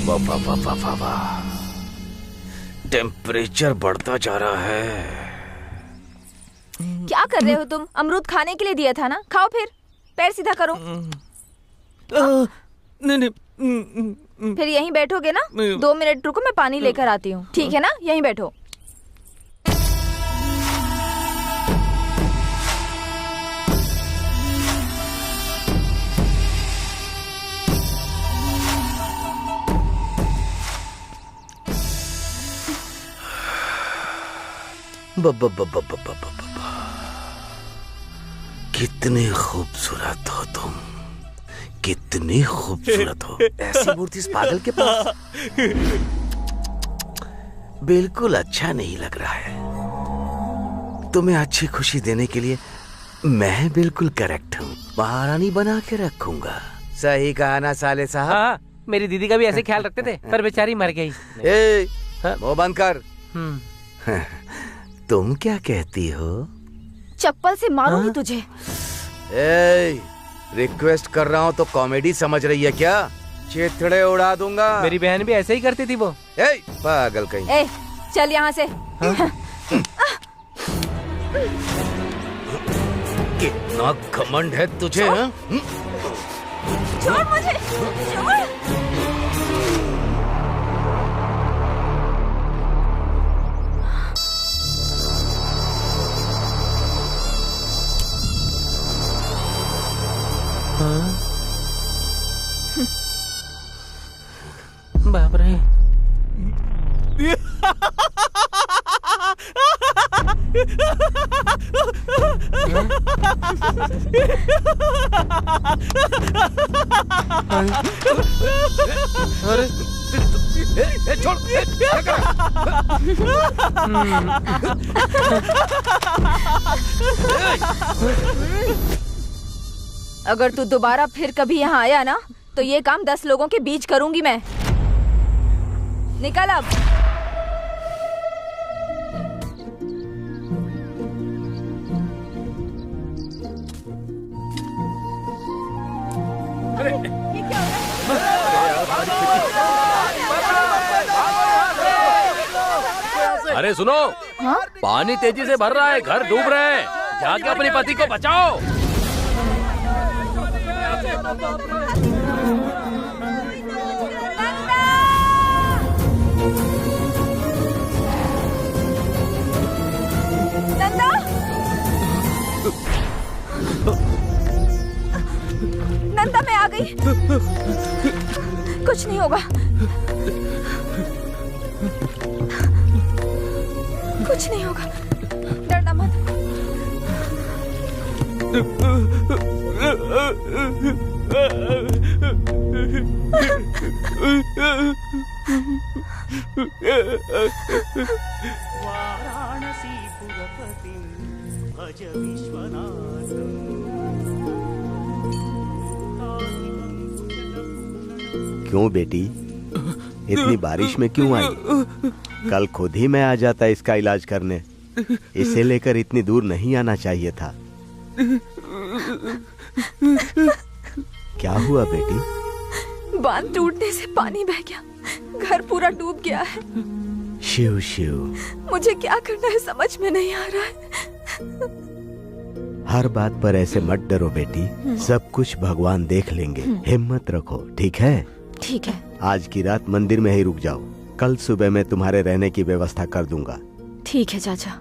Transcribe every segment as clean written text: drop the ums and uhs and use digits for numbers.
वाह वाह वाह वाह वाह, टेम्परेचर बढ़ता जा रहा है। क्या कर रहे हो तुम? अमरूद खाने के लिए दिया था ना, खाओ फिर। पैर सीधा करो। नहीं, फिर यहीं बैठोगे ना? 2 मिनट रुको, मैं पानी लेकर आती हूँ। ठीक है ना? यहीं बैठो। कितने खूबसूरत हो तुम, कितनी खूबसूरत हो। ऐसी मूर्ति इस पागल के पास बिल्कुल अच्छा नहीं लग रहा है। तुम्हें अच्छी खुशी देने के लिए मैं बिल्कुल करेक्ट हूँ। महारानी बना के रखूंगा। सही कहा ना साले साहब? हाँ, मेरी दीदी का भी ऐसे ख्याल रखते थे, पर बेचारी मर गई। मुंह बंद कर। तुम क्या कहती हो? चप्पल से मारूंगी तुझे। रिक्वेस्ट कर रहा हूँ तो कॉमेडी समझ रही है क्या? चिथड़े उड़ा दूंगा। मेरी बहन भी ऐसे ही करती थी वो। पागल कहीं। चल यहाँ से। कितना घमंड है तुझे? छोड़ मुझे, छोड़। बाप रे। अरे छोड़। अगर तू दोबारा फिर कभी यहाँ आया ना, तो ये काम 10 लोगों के बीच करूंगी मैं। निकल अब। अरे सुनो, पानी तेजी से भर रहा है, घर डूब रहे हैं। जाके अपने पति को बचाओ। नंदा! नंदा, मैं आ गई। कुछ नहीं होगा, कुछ नहीं होगा। डरना मत। क्यों बेटी, इतनी बारिश में क्यों आई? कल खुद ही मैं आ जाता इसका इलाज करने। इसे लेकर इतनी दूर नहीं आना चाहिए था। क्या हुआ बेटी? बांध टूटने से पानी बह गया, घर पूरा डूब गया है। शिव शिव। मुझे क्या करना है समझ में नहीं आ रहा है। हर बात पर ऐसे मत डरो बेटी, सब कुछ भगवान देख लेंगे। हिम्मत रखो, ठीक है? ठीक है। आज की रात मंदिर में ही रुक जाओ, कल सुबह मैं तुम्हारे रहने की व्यवस्था कर दूंगा। ठीक है चाचा।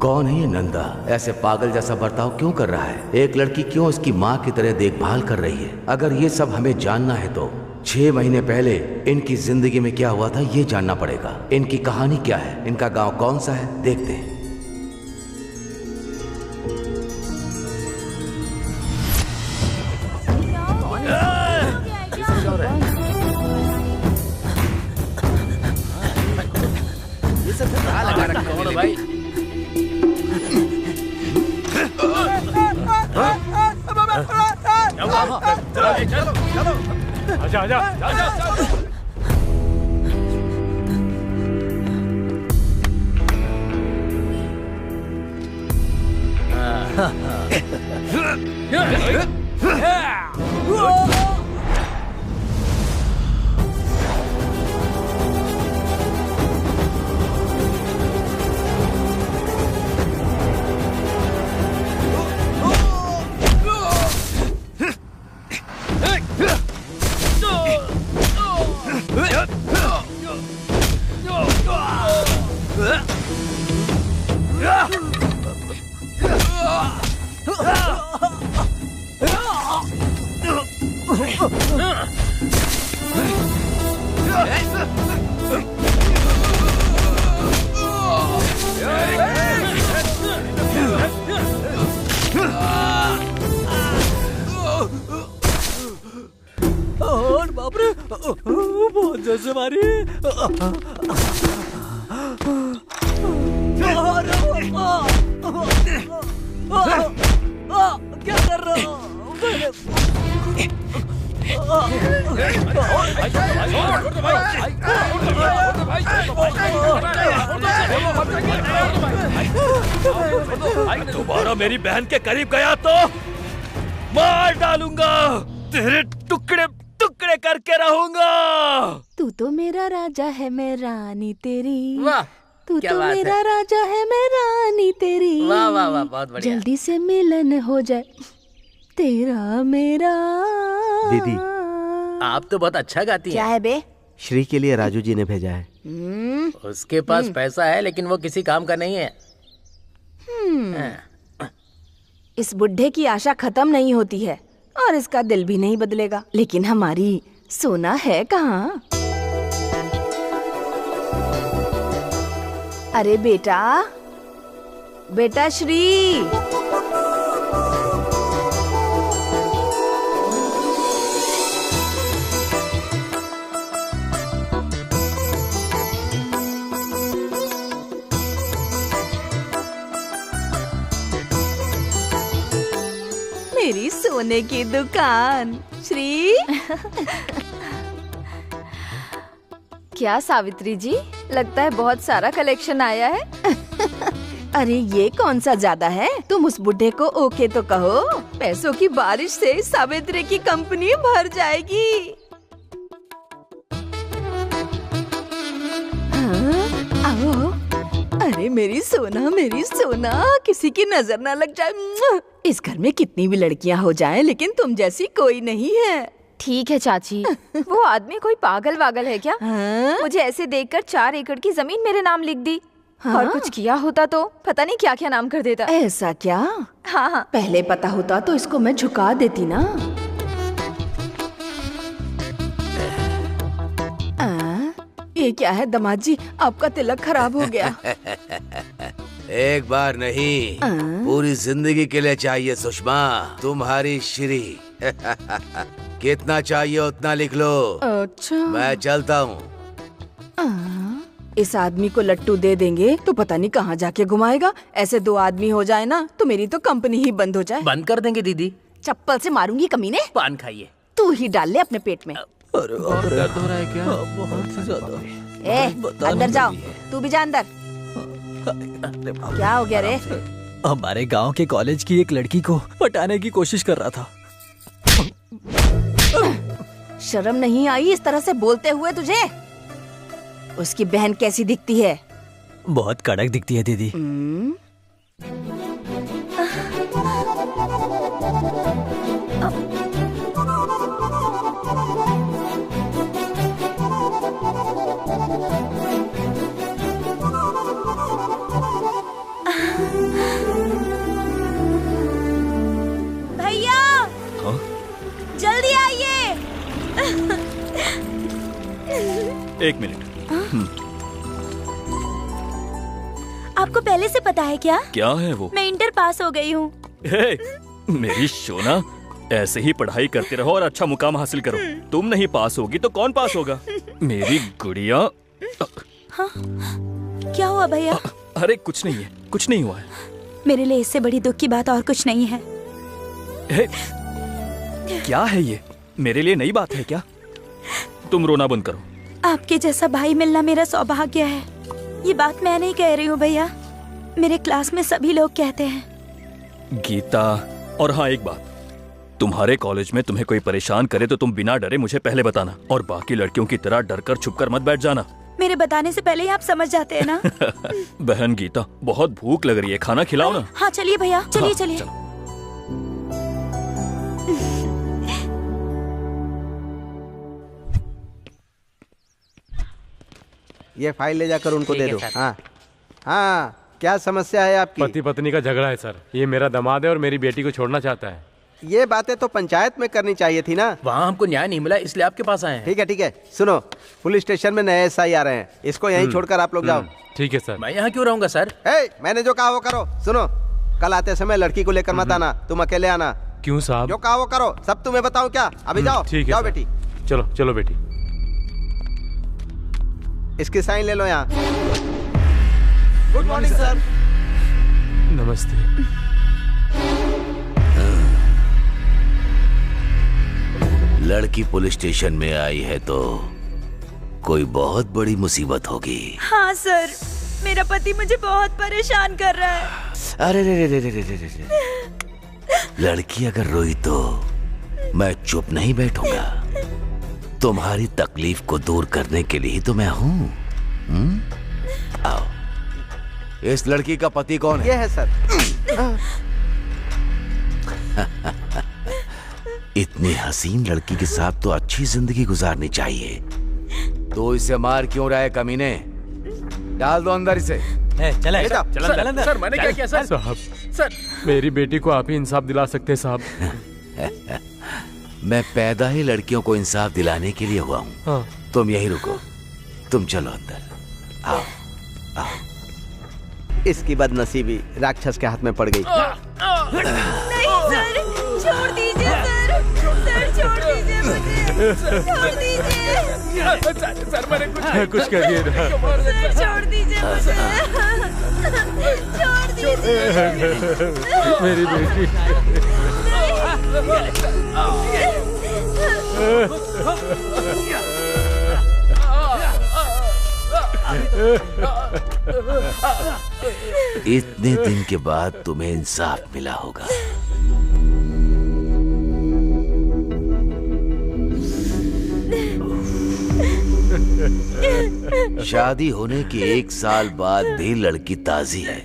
कौन है ये नंदा? ऐसे पागल जैसा बर्ताव क्यों कर रहा है? एक लड़की क्यों उसकी माँ की तरह देखभाल कर रही है? अगर ये सब हमें जानना है तो 6 महीने पहले इनकी जिंदगी में क्या हुआ था ये जानना पड़ेगा। इनकी कहानी क्या है, इनका गांव कौन सा है, देखते हैं। भाई चलो आजा आजा आजा। और बाप रे, बहुत जोर से मारी। क्या कर रहा हूँ? दोबारा मेरी बहन के करीब गया तो मार डालूंगा, तेरे टुकड़े टुकड़े करके रहूंगा। तू तो मेरा राजा है, मैं रानी तेरी। वाह, तू क्या तो बात है। मेरा राजा है, मैं रानी तेरी। वाह वाह वाह, बहुत बढ़िया। जल्दी से मिलन हो जाए तेरा मेरा। दीदी, आप तो बहुत अच्छा गाती क्या हैं। है बे? श्री के लिए राजू जी ने भेजा है। उसके पास पैसा है लेकिन वो किसी काम का नहीं है। इस बुढ़े की आशा खत्म नहीं होती है और इसका दिल भी नहीं बदलेगा। लेकिन हमारी सोना है कहाँ? अरे बेटा, बेटा श्री। मेरी सोने की दुकान श्री। क्या सावित्री जी, लगता है बहुत सारा कलेक्शन आया है। अरे ये कौन सा ज्यादा है? तुम उस बुढ़े को ओके तो कहो। पैसों की बारिश से सावित्री की कंपनी भर जाएगी। आओ। अरे मेरी सोना, किसी की नजर ना लग जाए। इस घर में कितनी भी लड़कियां हो जाएं, लेकिन तुम जैसी कोई नहीं है। ठीक है चाची। वो आदमी कोई पागल वागल है क्या? हाँ? मुझे ऐसे देखकर 4 एकड़ की जमीन मेरे नाम लिख दी। हाँ? और कुछ किया होता तो पता नहीं क्या क्या नाम कर देता। ऐसा क्या? हाँ हाँ। पहले पता होता तो इसको मैं झुका देती ना। ये क्या है दामाद जी, आपका तिलक खराब हो गया। एक बार नहीं, पूरी जिंदगी के लिए चाहिए सुषमा, तुम्हारी श्री। कितना चाहिए उतना लिख लो। अच्छा। मैं चलता हूँ। इस आदमी को लट्टू दे देंगे तो पता नहीं कहाँ जाके घुमाएगा। ऐसे 2 आदमी हो जाए ना तो मेरी तो कंपनी ही बंद हो जाए। बंद कर देंगे दीदी। चप्पल से मारूंगी कमीने। पान खाइए। तू ही डाल ले अपने पेट में। अरे दर्द हो रहा है क्या? बहुत ज्यादा। ए, अंदर जाओ। तू भी जा अंदर। क्या हो गया रे? हमारे गांव के कॉलेज की एक लड़की को पटाने की कोशिश कर रहा था। शर्म नहीं आई इस तरह से बोलते हुए तुझे? उसकी बहन कैसी दिखती है? बहुत कड़क दिखती है दीदी। भैया, जल्दी आइए। एक मिनट। आपको पहले से पता है क्या? क्या है वो? मैं इंटर पास हो गई हूँ। मेरी सोना, ऐसे ही पढ़ाई करते रहो और अच्छा मुकाम हासिल करो। तुम नहीं पास होगी तो कौन पास होगा? मेरी गुड़िया। हाँ? क्या हुआ भैया? अरे कुछ नहीं है, कुछ नहीं हुआ है। मेरे लिए इससे बड़ी दुख की बात और कुछ नहीं है। क्या है ये? मेरे लिए नई बात है क्या? तुम रोना बंद करो। आपके जैसा भाई मिलना मेरा सौभाग्य है। ये बात मैं नहीं कह रही हूँ भैया, मेरे क्लास में सभी लोग कहते हैं। गीता, और हाँ एक बात, तुम्हारे कॉलेज में तुम्हें कोई परेशान करे तो तुम बिना डरे मुझे पहले बताना, और बाकी लड़कियों की तरह डरकर छुपकर मत बैठ जाना। मेरे बताने से पहले ही आप समझ जाते हैं ना। बहन गीता, बहुत भूख लग रही है, खाना खिलाओ ना। हाँ चलिए भैया, चलिए हाँ, चलिए। ये फाइल ले जाकर उनको दे दो। हाँ हाँ, क्या समस्या है आपकी? पति पत्नी का झगड़ा है सर। ये मेरा दामाद है और मेरी बेटी को छोड़ना चाहता है। ये बातें तो पंचायत में करनी चाहिए थी ना। वहाँ हमको न्याय नहीं मिला इसलिए आपके पास आए हैं। ठीक है, सुनो, पुलिस स्टेशन में नए एसआई आ रहे हैं, इसको यहीं छोड़कर आप लोग जाओ। ठीक है सर। मैं यहाँ क्यों रहूंगा सर? मैंने जो कहा वो करो। सुनो, कल आते समय लड़की को लेकर मत आना, तुम अकेले आना। क्यों साहब? जो कहा वो करो, सब तुम्हें बताऊं क्या? अभी जाओ। ठीक है जाओ सर। बेटी। चलो चलो बेटी। इसकी साइन ले लो यहाँ। Good morning sir. नमस्ते। लड़की पुलिस स्टेशन में आई है तो कोई बहुत बड़ी मुसीबत होगी। हाँ सर, मेरा पति मुझे बहुत परेशान कर रहा है। अरे रे। लड़की अगर रोई तो मैं चुप नहीं बैठूंगा। तुम्हारी तकलीफ को दूर करने के लिए ही तो मैं हूँ। आओ। इस लड़की का पति कौन है? ये है सर। इतनी हसीन लड़की के साथ तो अच्छी जिंदगी गुजारनी चाहिए। तो इसे मार क्यों रहा है कमीने? डाल दो अंदर इसे। चले सर, सर मैंने क्या किया सर? साहब, सर मेरी बेटी को आप ही इंसाफ दिला सकते हैं साहब। मैं पैदा ही लड़कियों को इंसाफ दिलाने के लिए हुआ हूँ। हाँ। तुम यही रुको, तुम चलो अंदर। आओ। इसकी बदनसीबी राक्षस के हाथ में पड़ गई। नहीं सर, छोड़ दीजिए सर, छोड़ दीजिए मुझे, छोड़ दीजिए। सर मैंने कुछ करिए ना। सर छोड़ दीजिए मुझे, छोड़ दीजिए। मेरी बेटी। इतने दिन के बाद तुम्हें इंसाफ मिला होगा। शादी होने के 1 साल बाद भी लड़की ताजी है।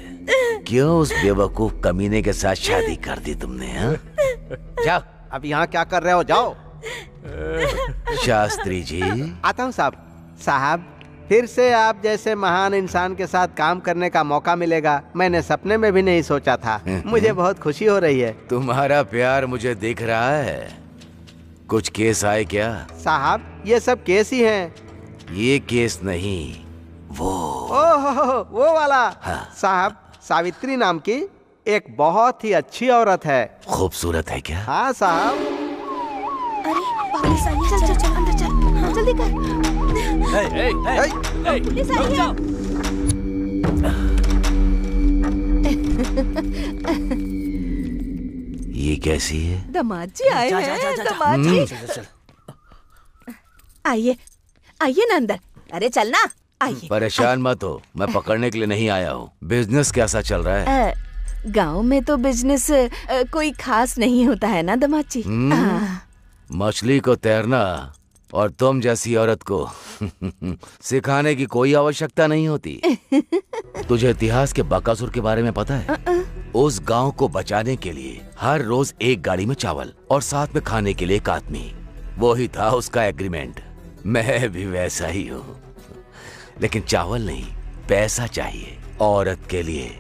क्यों उस बेवकूफ कमीने के साथ शादी कर दी तुमने? हाँ? जाओ, अब यहाँ क्या कर रहे हो? जाओ। शास्त्री जी। आता हूँ साहब। साहब, फिर से आप जैसे महान इंसान के साथ काम करने का मौका मिलेगा, मैंने सपने में भी नहीं सोचा था। मुझे बहुत खुशी हो रही है। तुम्हारा प्यार मुझे दिख रहा है। कुछ केस आए क्या? साहब, ये सब केस ही हैं। ये केस नहीं, वो वाला। हाँ। साहब, सावित्री नाम की एक बहुत ही अच्छी औरत है। खूबसूरत है क्या? हाँ साहब। पुलिस आई है, चल चल चल अंदर चल, हाँ, जल्दी कर। पुलिस आई है। ये कैसी है? दामाद जी आए हैं। दामाद जी आइए, आइए ना अंदर। अरे चलना, आइए। परेशान मत हो, मैं पकड़ने के लिए नहीं आया हूँ। बिजनेस कैसा चल रहा है? गांव में तो बिजनेस कोई खास नहीं होता है ना दामाद जी। मछली को तैरना और तुम जैसी औरत को सिखाने की कोई आवश्यकता नहीं होती। तुझे इतिहास के बकासुर के बारे में पता है? उस गांव को बचाने के लिए हर रोज एक गाड़ी में चावल और साथ में खाने के लिए एक आदमी। वो ही था उसका एग्रीमेंट। मैं भी वैसा ही हूँ, लेकिन चावल नहीं, पैसा चाहिए। औरत के लिए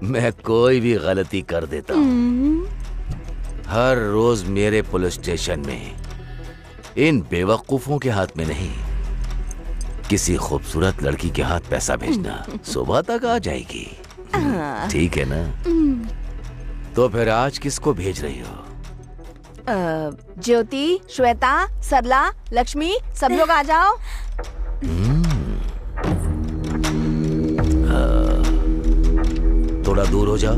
मैं कोई भी गलती कर देता हूँ। हर रोज मेरे पुलिस स्टेशन में इन बेवकूफों के हाथ में नहीं, किसी खूबसूरत लड़की के हाथ पैसा भेजना। सुबह तक आ जाएगी, ठीक है ना? तो फिर आज किसको भेज रही हो? ज्योति, श्वेता, सरला, लक्ष्मी, सब लोग आ जाओ। थोड़ा दूर हो जाओ।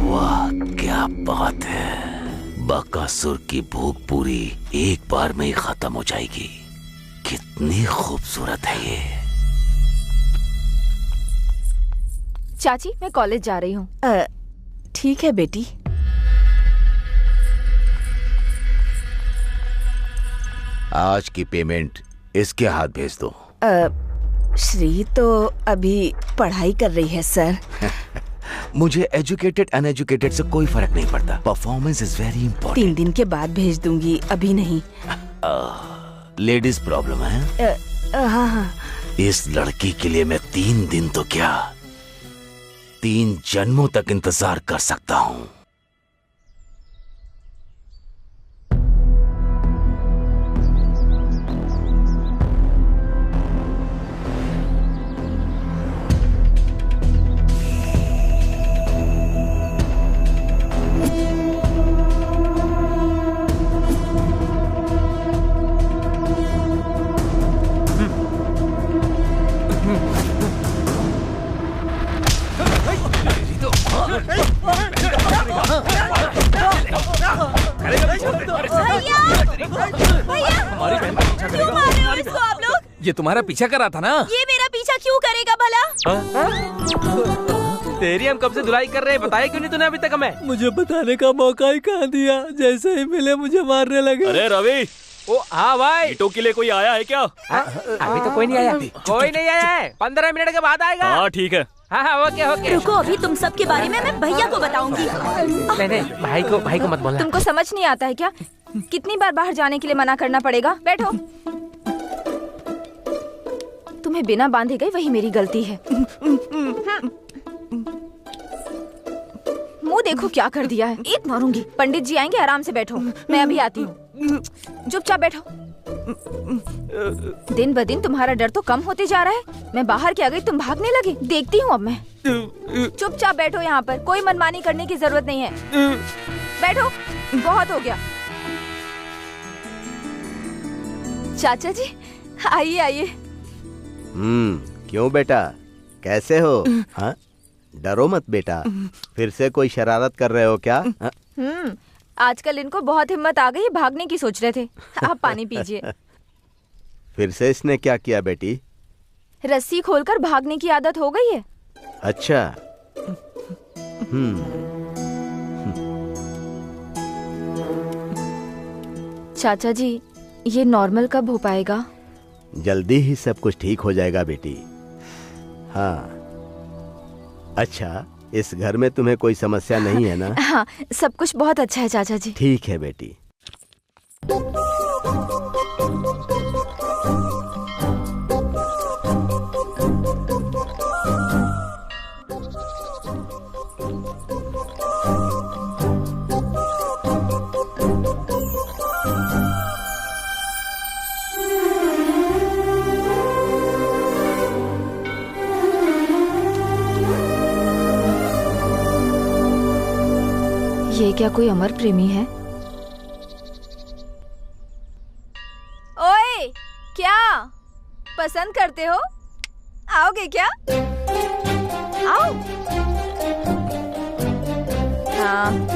वाह, क्या बात है। बकासुर की भूख पूरी एक बार में ही खत्म हो जाएगी। कितनी खूबसूरत है ये। चाची, मैं कॉलेज जा रही हूँ। ठीक है बेटी। आज की पेमेंट इसके हाथ भेज दो। श्री तो अभी पढ़ाई कर रही है सर। मुझे एजुकेटेड अनएजुकेटेड से कोई फर्क नहीं पड़ता। Performance is very important. 3 दिन के बाद भेज दूंगी, अभी नहीं। लेडीज प्रॉब्लम है। हाँ हाँ। इस लड़की के लिए मैं 3 दिन तो क्या 3 जन्मों तक इंतजार कर सकता हूं। ये तुम्हारा पीछा कर रहा था ना? ये मेरा पीछा क्यों करेगा भला? तेरी हम कब से धुलाई कर रहे हैं, बताया क्यों नहीं तूने अभी तक हमें? मुझे बताने का मौका ही कहाँ दिया, जैसे ही मिले मुझे मारने लगे। अरे रवि, ओ हाँ भाई, ईटों के लिए कोई आया है क्या? अभी तो कोई नहीं आया, कोई नहीं आया है, 15 मिनट के बाद आएगा। हाँ ठीक है। हाँ ओके ओके। रुको, अभी तुम सब के बारे में मैं भैया को बताऊंगी। नहीं भाई को मत बोलना। तुमको समझ नहीं आता है क्या? कितनी बार बाहर जाने के लिए मना करना पड़ेगा? बैठो। तुम्हें बिना बांधे गई वही मेरी गलती है। मुंह देखो क्या कर दिया है। ईद मारूंगी। पंडित जी आएंगे, आराम से बैठो, मैं अभी आती हूँ। चुपचाप बैठो। दिन ब दिन तुम्हारा डर तो कम होते जा रहा है। मैं बाहर क्या गई, तुम भागने लगे। देखती हूँ अब मैं। चुपचाप बैठो यहाँ पर, कोई मनमानी करने की जरूरत नहीं है। बैठो, बहुत हो गया। चाचा जी आइए आइए। क्यों बेटा, कैसे हो? हाँ, डरो मत बेटा। फिर से कोई शरारत कर रहे हो क्या? आजकल इनको बहुत हिम्मत आ गई, भागने की सोच रहे थे। आप पानी पीजिए। फिर से इसने क्या किया बेटी? रस्सी खोलकर भागने की आदत हो गई है। अच्छा। चाचा जी, ये नॉर्मल कब हो पाएगा? जल्दी ही सब कुछ ठीक हो जाएगा बेटी। हाँ। अच्छा, इस घर में तुम्हें कोई समस्या नहीं है ना? हाँ, सब कुछ बहुत अच्छा है चाचा जी। ठीक है बेटी। ये क्या कोई अमर प्रेमी है? ओए, क्या पसंद करते हो? आओगे क्या? आओ। हाँ।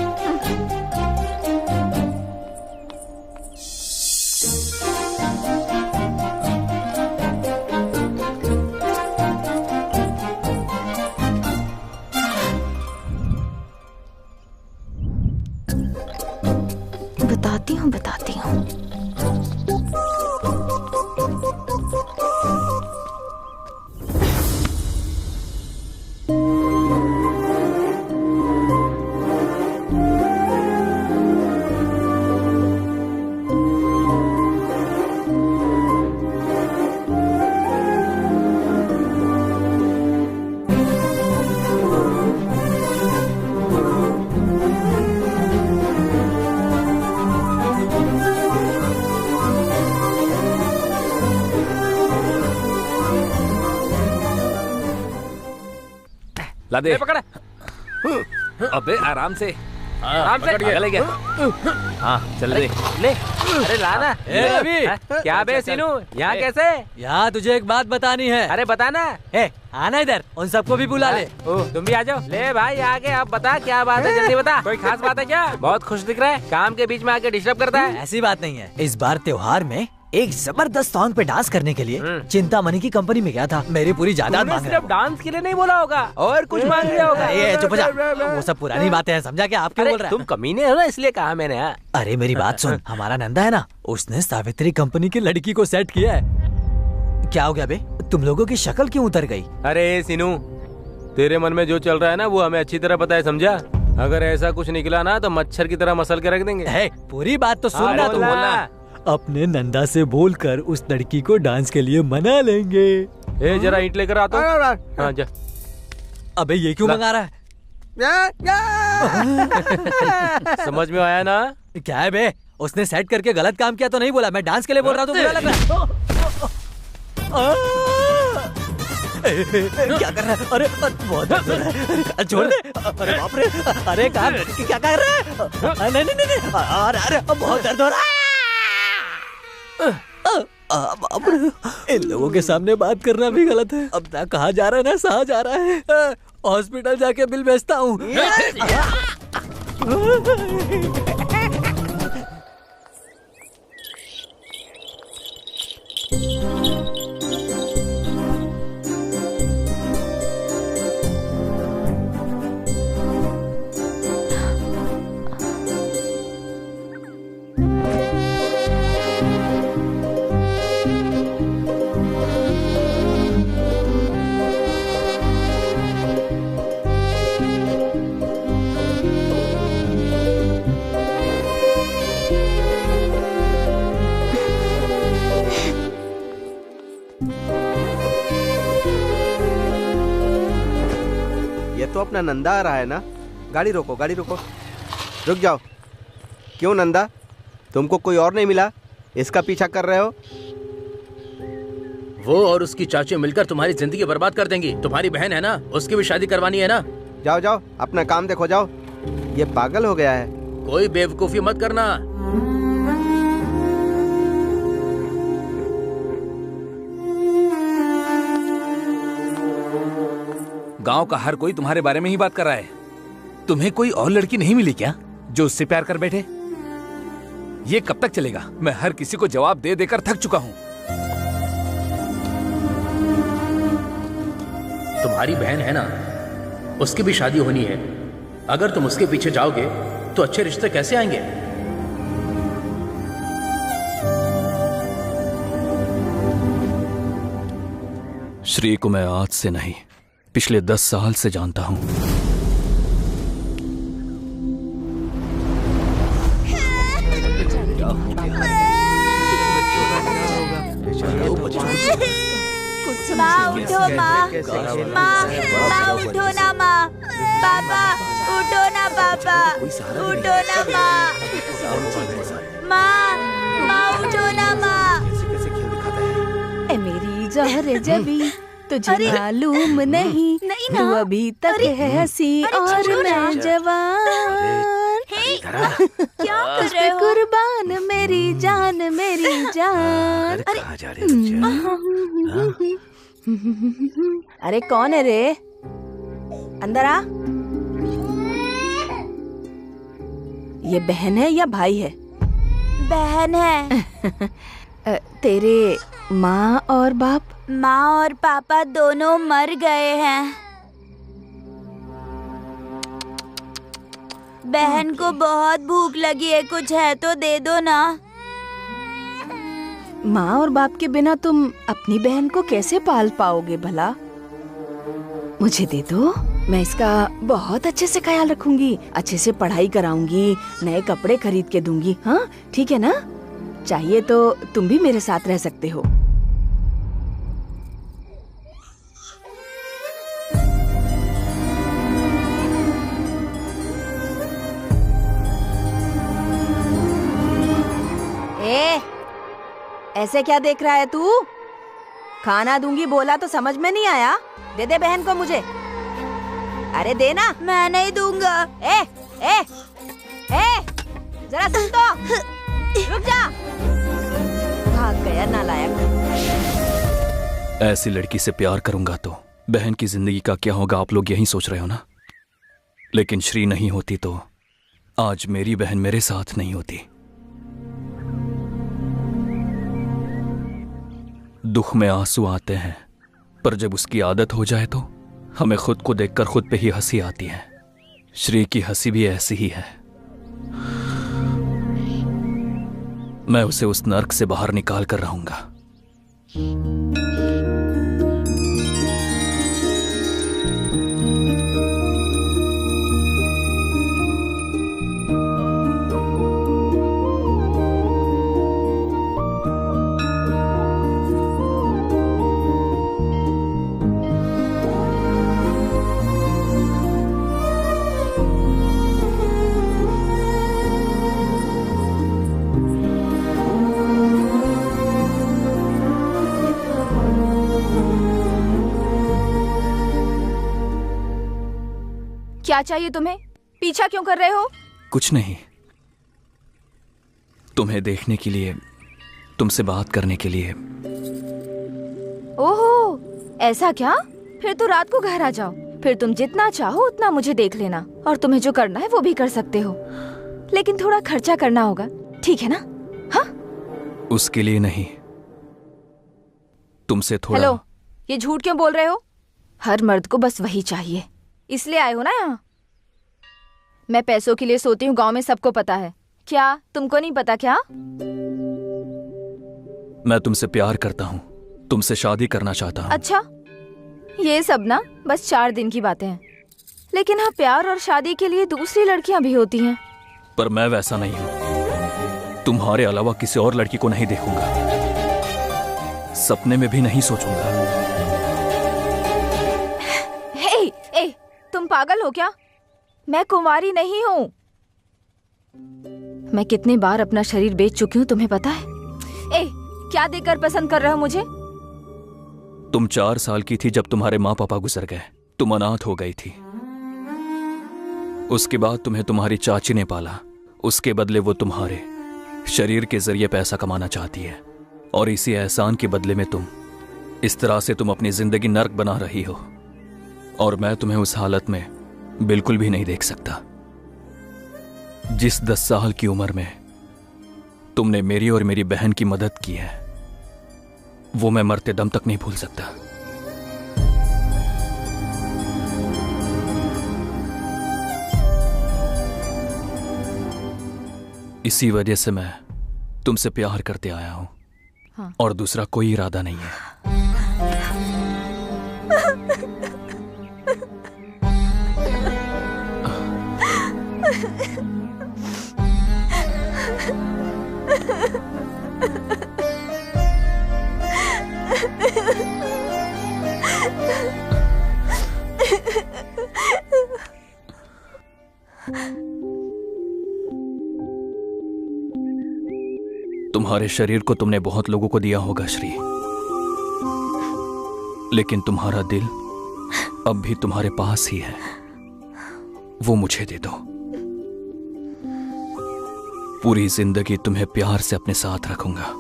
बताती हूँ। ला दे। पकड़। अबे आराम से, आराम से। ले गया। हाँ चल दे। ले। अरे ला ना। अभी क्या बे सीनू, यहाँ कैसे? यहाँ तुझे एक बात बतानी है। अरे बताना। आना इधर, उन सबको भी बुला ले। तुम भी आ जाओ। ले भाई आगे, अब बता क्या बात है, जल्दी बता। कोई खास बात है क्या? बहुत खुश दिख रहा है, काम के बीच में आके डिस्टर्ब करता है। ऐसी बात नहीं है। इस बार त्योहार में एक जबरदस्त सॉन्ग पे डांस करने के लिए चिंतामणि की कंपनी में गया था। मेरी पूरी जायदाद मांग रहा है। सिर्फ डांस के लिए नहीं बोला होगा, और कुछ मांग लिया होगा। चुप हो जा, वो सब पुरानी बातें हैं, समझा क्या? आप क्यों बोल रहे हैं? तुम कमीने हो ना, इसलिए कहा मैंने। अरे मेरी बात सुन, हमारा नंदा है ना, उसने सावित्री कंपनी की लड़की को सेट किया है। क्या हो गया बे, तुम लोगों की शक्ल क्यों उतर गई? अरे सीनू, तेरे मन में जो चल रहा है ना, वो हमें अच्छी तरह पता है, समझा? अगर ऐसा कुछ निकला ना तो मच्छर की तरह मसल के रख देंगे। पूरी बात तो सुनना। तुम बोलना अपने नंदा से बोलकर उस लड़की को डांस के लिए मना लेंगे। जरा ईंट लेकर आता हूँ। हाँ जा। अबे ये क्यों मंगा रहा है? समझ में आया ना? क्या है बे? उसने सेट करके गलत काम किया तो नहीं बोला, मैं डांस के लिए बोल रहा हूँ तो बुरा लग रहा है। क्या कर रहा है? अरे बहुत दर्द हो रहा है, छोड़ दे। अरे बाप रे, अरे क्या कर रहा है? नहीं नहीं नहीं, अरे बहुत दर्द हो रहा है। बाप रे, इन लोगों के सामने बात करना भी गलत है। अब ना कहाँ जा रहा है ना कहाँ जा रहा है। हॉस्पिटल जाके बिल भेजता हूँ। तो अपना नंदा आ रहा है ना। गाड़ी रोको, गाड़ी रोको, रुक जाओ। क्यों नंदा, तुमको कोई और नहीं मिला, इसका पीछा कर रहे हो? वो और उसकी चाची मिलकर तुम्हारी जिंदगी बर्बाद कर देंगी। तुम्हारी बहन है ना, उसकी भी शादी करवानी है ना। जाओ जाओ, अपना काम देखो, जाओ। ये पागल हो गया है। कोई बेवकूफी मत करना। गांव का हर कोई तुम्हारे बारे में ही बात कर रहा है। तुम्हें कोई और लड़की नहीं मिली क्या जो उससे प्यार कर बैठे? ये कब तक चलेगा? मैं हर किसी को जवाब दे देकर थक चुका हूँ। तुम्हारी बहन है ना, उसकी भी शादी होनी है। अगर तुम उसके पीछे जाओगे तो अच्छे रिश्ते कैसे आएंगे? श्री को मैं आज से नहीं, पिछले 10 साल से जानता हूं। माँ उठो, माँ उठो ना, माँ। पापा उठो ना, पापा उठो ना, माँ उठो ना, माँ। ए मेरी जहर जबी तुझे मालूम नहीं तू अभी तक है हंसी और मैं जवान। क्या कर रहे हो? कुर्बान मेरी जान, मेरी जान। अरे कौन है रे? अंदर आ। ये बहन है या भाई है? बहन है। तेरे माँ और बाप? माँ और पापा दोनों मर गए हैं। बहन को बहुत भूख लगी है, कुछ है तो दे दो ना। माँ और बाप के बिना तुम अपनी बहन को कैसे पाल पाओगे भला? मुझे दे दो, मैं इसका बहुत अच्छे से ख्याल रखूंगी, अच्छे से पढ़ाई कराऊंगी, नए कपड़े खरीद के दूंगी। हाँ ठीक है ना? चाहिए तो तुम भी मेरे साथ रह सकते हो। ऐसे क्या देख रहा है तू? खाना दूंगी बोला तो समझ में नहीं आया? दे दे बहन को मुझे। अरे देना। मैं नहीं दूंगा। ए जरा सुन तो, रुक जा। भाग गया नालायक। ऐसी लड़की से प्यार करूंगा तो बहन की जिंदगी का क्या होगा, आप लोग यही सोच रहे हो ना। लेकिन श्री नहीं होती तो आज मेरी बहन मेरे साथ नहीं होती। दुख में आंसू आते हैं, पर जब उसकी आदत हो जाए तो हमें खुद को देखकर खुद पे ही हंसी आती है। श्री की हंसी भी ऐसी ही है। मैं उसे उस नर्क से बाहर निकाल कर रहूंगा। क्या चाहिए तुम्हें? पीछा क्यों कर रहे हो? कुछ नहीं, तुम्हें देखने के लिए, तुमसे बात करने के लिए। ओहो, ऐसा क्या? फिर तो रात को घर आ जाओ, फिर तुम जितना चाहो उतना मुझे देख लेना, और तुम्हें जो करना है वो भी कर सकते हो, लेकिन थोड़ा खर्चा करना होगा, ठीक है ना? हाँ? उसके लिए नहीं, तुमसे थोड़ा। हेलो, ये झूठ क्यों बोल रहे हो? हर मर्द को बस वही चाहिए, इसलिए आए हो ना यहाँ? मैं पैसों के लिए सोती हूँ, गांव में सबको पता है। क्या तुमको नहीं पता क्या? मैं तुमसे प्यार करता हूँ, तुमसे शादी करना चाहता हूँ। अच्छा, ये सब ना बस 4 दिन की बातें हैं, लेकिन हाँ, प्यार और शादी के लिए दूसरी लड़कियां भी होती हैं। पर मैं वैसा नहीं हूँ, तुम्हारे अलावा किसी और लड़की को नहीं देखूंगा, सपने में भी नहीं सोचूंगा। ए, तुम पागल हो क्या? मैं कुंवारी नहीं हूँ। मैं कितनी बार अपना शरीर बेच चुकी हूँ तुम्हें पता है? क्या देखकर पसंद कर रहे हो मुझे? तुम 4 साल की थी जब तुम्हारे माँ पापा गुजर गए, तुम अनाथ हो गई थी। उसके बाद तुम्हें तुम्हारी चाची ने पाला, उसके बदले वो तुम्हारे शरीर के जरिए पैसा कमाना चाहती है, और इसी एहसान के बदले में इस तरह से तुम अपनी जिंदगी नर्क बना रही हो, और मैं तुम्हें उस हालत में बिल्कुल भी नहीं देख सकता। जिस 10 साल की उम्र में तुमने मेरी और मेरी बहन की मदद की है, वो मैं मरते दम तक नहीं भूल सकता। इसी वजह से मैं तुमसे प्यार करते आया हूं। हाँ। और दूसरा कोई इरादा नहीं है। तुम्हारे शरीर को तुमने बहुत लोगों को दिया होगा श्री, लेकिन तुम्हारा दिल अब भी तुम्हारे पास ही है, वो मुझे दे दो। पूरी जिंदगी तुम्हें प्यार से अपने साथ रखूंगा।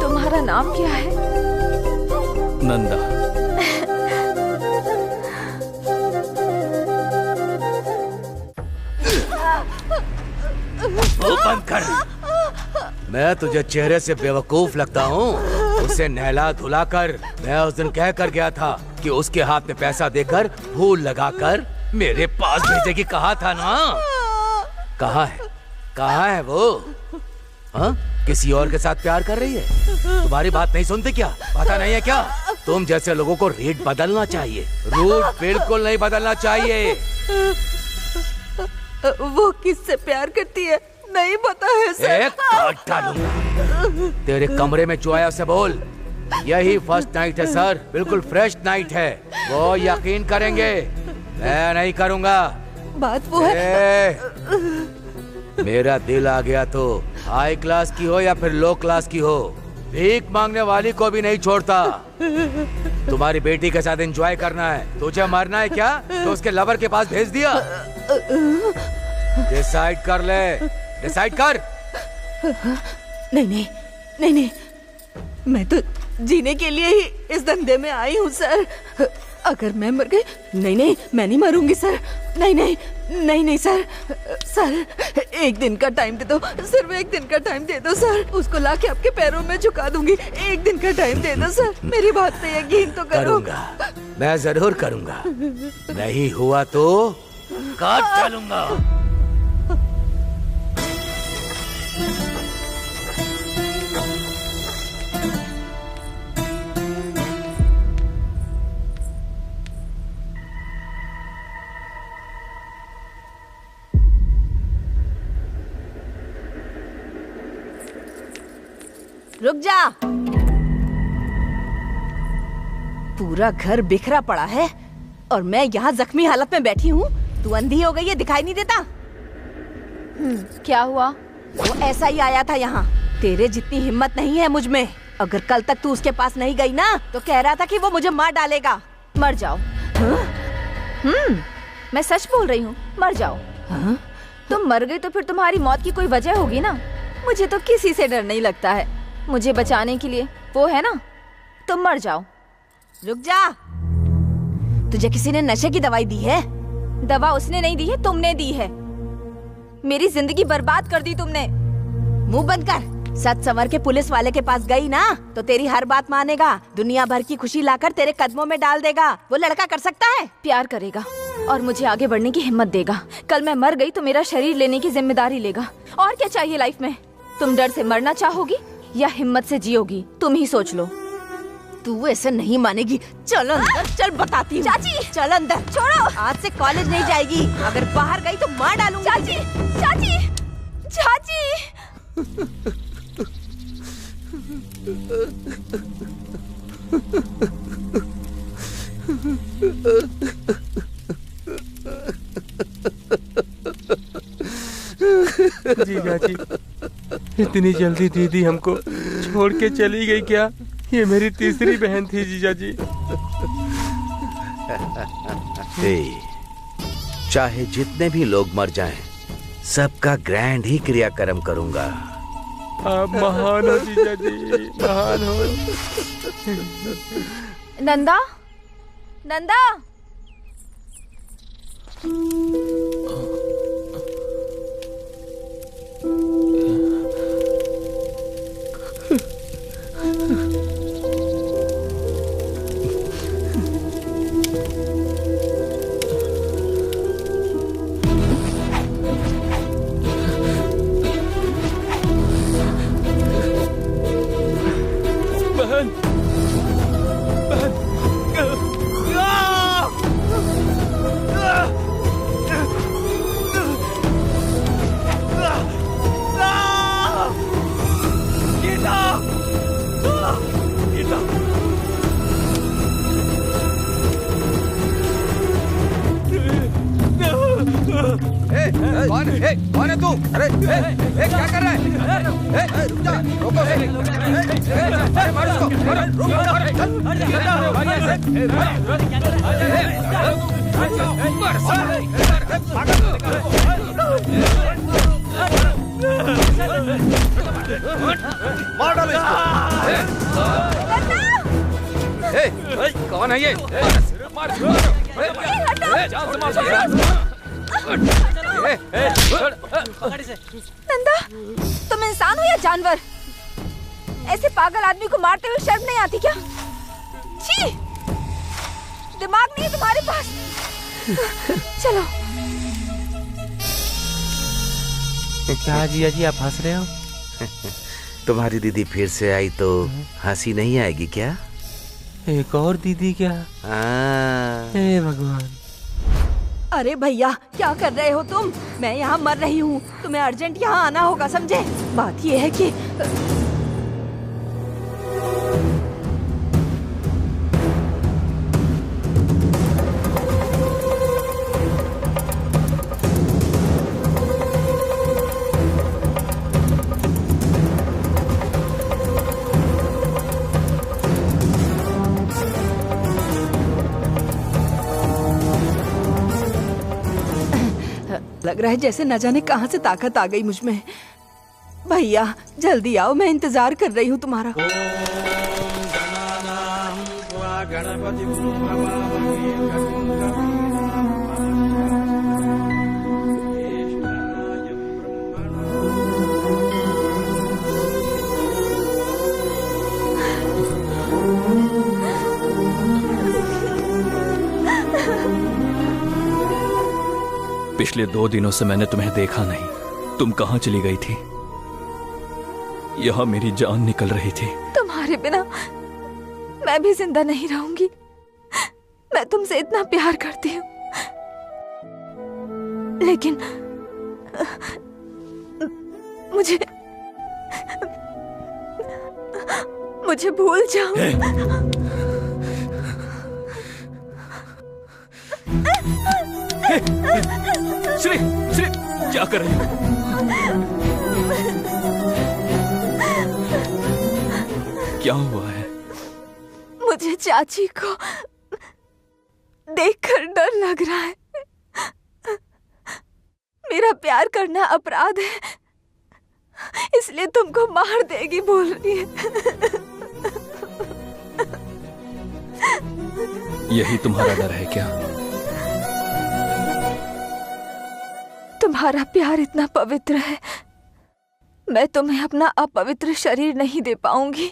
तुम्हारा नाम क्या है? नंदा। वो बंद कर। मैं तुझे चेहरे से बेवकूफ लगता हूँ? उसे नहला धुला कर मैं उस दिन कह कर गया था कि उसके हाथ में पैसा देकर फूल लगाकर मेरे पास भेजेगी, कहा था ना? कहाँ है? कहाँ है वो? हाँ? किसी और के साथ प्यार कर रही है? तुम्हारी बात नहीं सुनती क्या? पता नहीं है क्या? तुम जैसे लोगों को रेट बदलना चाहिए, रूट बिल्कुल नहीं बदलना चाहिए। वो किससे प्यार करती है? नहीं पता है सर। एक काट डालूंगा। तेरे कमरे में जो आया उसे बोल, यही फर्स्ट नाइट है सर, बिल्कुल फ्रेश नाइट है, वो यकीन करेंगे, मैं नहीं करूंगा। बात वो है। मेरा दिल आ गया तो हाई क्लास की हो या फिर लो क्लास की हो, भीख मांगने वाली को भी नहीं छोड़ता। तुम्हारी बेटी के साथ एंजॉय करना है, तुझे मरना है क्या तो उसके लवर के पास भेज दिया। डिसाइड कर ले, डिसाइड कर। नहीं नहीं नहीं नहीं, मैं तो जीने के लिए ही इस धंधे में आई हूँ सर। अगर मैं मर गई, नहीं नहीं मैं नहीं मरूंगी सर, नहीं नहीं नहीं नहीं सर, सर एक दिन का टाइम दे दो, सिर्फ एक दिन का टाइम दे दो सर, उसको लाके आपके पैरों में झुका दूंगी, एक दिन का टाइम दे दो सर, मेरी बात पे यकीन तो करो। करूंगा, मैं जरूर करूंगा, नहीं हुआ तो काट डालूंगा। रुक जा। पूरा घर बिखरा पड़ा है और मैं यहाँ जख्मी हालत में बैठी हूँ। तू अंधी हो गई है, दिखाई नहीं देता? क्या हुआ? वो ऐसा ही आया था यहाँ। तेरे जितनी हिम्मत नहीं है मुझ में। अगर कल तक तू उसके पास नहीं गई ना तो कह रहा था कि वो मुझे मार डालेगा। मर जाओ। मैं सच बोल रही हूँ, मर जाओ। तुम मर गई तो फिर तुम्हारी मौत की कोई वजह होगी ना। मुझे तो किसी से डर नहीं लगता है। मुझे बचाने के लिए वो है ना, तुम मर जाओ। रुक जा। तुझे किसी ने नशे की दवाई दी है? दवा उसने नहीं दी है, तुमने दी है। मेरी जिंदगी बर्बाद कर दी तुमने। मुंह बंद कर। सच संवर के पुलिस वाले के पास गई ना तो तेरी हर बात मानेगा, दुनिया भर की खुशी लाकर तेरे कदमों में डाल देगा। वो लड़का कर सकता है? प्यार करेगा और मुझे आगे बढ़ने की हिम्मत देगा। कल मैं मर गई तो मेरा शरीर लेने की जिम्मेदारी लेगा। और क्या चाहिए लाइफ में? तुम डर से मरना चाहोगी या हिम्मत से जियोगी? तुम ही सोच लो। तू ऐसे नहीं मानेगी। चल अंदर, चल बताती हूँ। चाची चल अंदर। छोड़ो। आज से कॉलेज नहीं जाएगी। अगर बाहर गई तो मार डालूंगी। चाची, चाची, चाची। जीजा जी, इतनी जल्दी दीदी हमको छोड़ के चली गई क्या? ये मेरी तीसरी बहन थी जीजा जी। चाहे जितने भी लोग मर जाएं, सबका ग्रैंड ही क्रियाक्रम करूंगा। आप महान हो जीजा जी, महान हो। नंदा, नंदा। कौन है तू? अरे क्या कर रहा है? रुक जा, रोको। अरे मार उसको, मार डालो इसको। कौन है ये? नंदा, तुम इंसान हो या जानवर? ऐसे पागल आदमी को मारते हुए शर्म नहीं आती क्या? छी, दिमाग नहीं है तुम्हारे पास। चलो। क्या जिया जी, आप हंस रहे हो? तुम्हारी दीदी फिर से आई तो हंसी नहीं आएगी क्या? एक और दीदी क्या? हे भगवान। अरे भैया, क्या कर रहे हो तुम? मैं यहाँ मर रही हूँ। तुम्हें अर्जेंट यहाँ आना होगा, समझे? बात ये है कि लग रहा है जैसे न जाने कहां से ताकत आ गई मुझ में। भैया जल्दी आओ, मैं इंतजार कर रही हूँ तुम्हारा। पिछले 2 दिनों से मैंने तुम्हें देखा नहीं। तुम कहाँ चली गई थी? यहाँ मेरी जान निकल रही थी। तुम्हारे बिना मैं भी जिंदा नहीं रहूंगी। मैं तुमसे इतना प्यार करती हूँ, लेकिन मुझे भूल जाओ। श्री श्री क्या कर रही हो? क्या हुआ है? मुझे चाची को देखकर डर लग रहा है। मेरा प्यार करना अपराध है, इसलिए तुमको मार देगी बोल रही है। यही तुम्हारा डर है क्या? तुम्हारा प्यार इतना पवित्र है, मैं तुम्हें अपना अपवित्र शरीर नहीं दे पाऊंगी।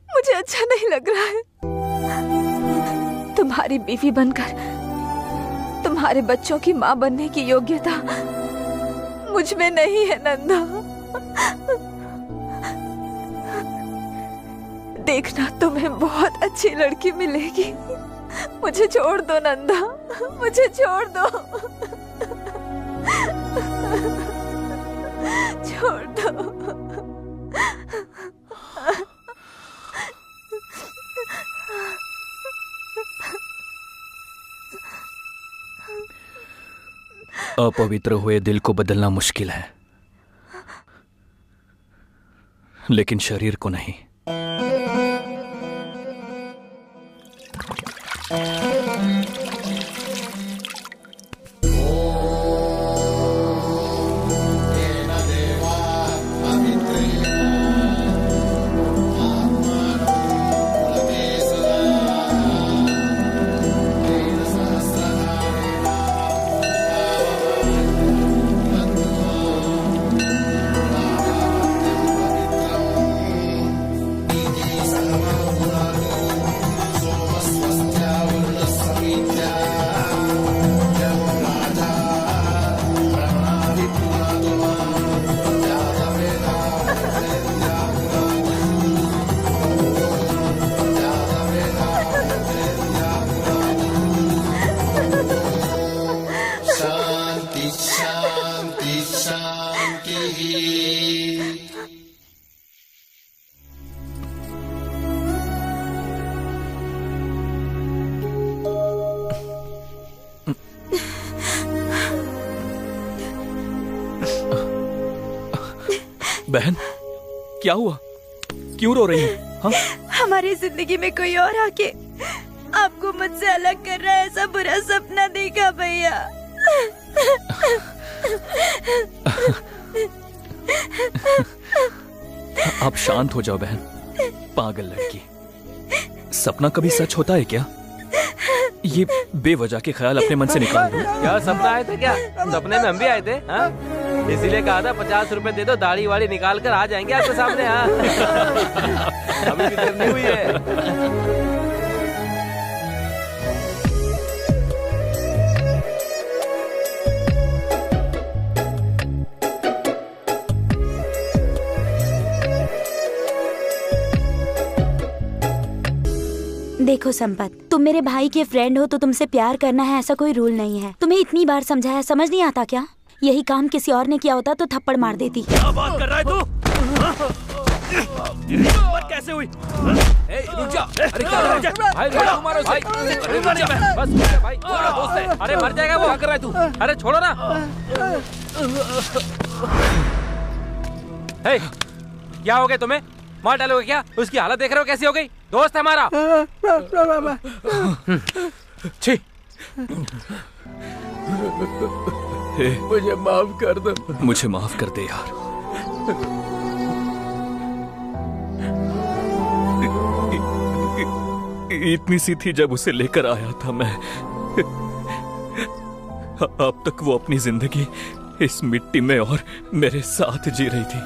मुझे अच्छा नहीं लग रहा है। तुम्हारी बीवी बनकर तुम्हारे बच्चों की माँ बनने की योग्यता मुझ में नहीं है नंदा। देखना तुम्हें बहुत अच्छी लड़की मिलेगी। मुझे छोड़ दो नंदा, मुझे छोड़ दो, छोड़ दो। अपवित्र हुए दिल को बदलना मुश्किल है, लेकिन शरीर को नहीं। बहन, क्या हुआ? क्यों रो रही है? हाँ? हमारी जिंदगी में कोई और आके आपको मुझसे अलग कर रहा है, ऐसा बुरा सपना देखा भैया। आप शांत हो जाओ बहन। पागल लड़की, सपना कभी सच होता है क्या? ये बेवजह के ख्याल अपने मन से निकाल दो। क्या सपना आए थे क्या? सपने में हम भी आए थे। हाँ, इसीलिए कहा था 50 रुपए दे दो, दाढ़ी वाड़ी निकाल कर आ जाएंगे आपके सामने। हाँ, अभी भी देर नहीं हुई है। देखो संपत, तुम मेरे भाई के फ्रेंड हो तो तुमसे प्यार करना है ऐसा कोई रूल नहीं है। तुम्हें इतनी बार समझाया, समझ नहीं आता क्या? यही काम किसी और ने किया होता तो थप्पड़ मार देती। क्या बात कर रहा है तू? कैसे हुई? रुक जा। अरे क्या कर रहा है? भाई रुक मारो भाई। बस भाई, थोड़ा दोस्त है। अरे मर जाएगा वो। क्या कर रहा है तू? अरे छोड़ो ना। हे, क्या हो गया तुम्हें? मार डालोगे क्या? उसकी हालत देख रहे हो कैसी हो गई? दोस्त है हमारा। छी, मुझे माफ कर दो। मुझे माफ कर दे यार। इतनी सी थी जब उसे लेकर आया था मैं। अब तक वो अपनी जिंदगी इस मिट्टी में और मेरे साथ जी रही थी।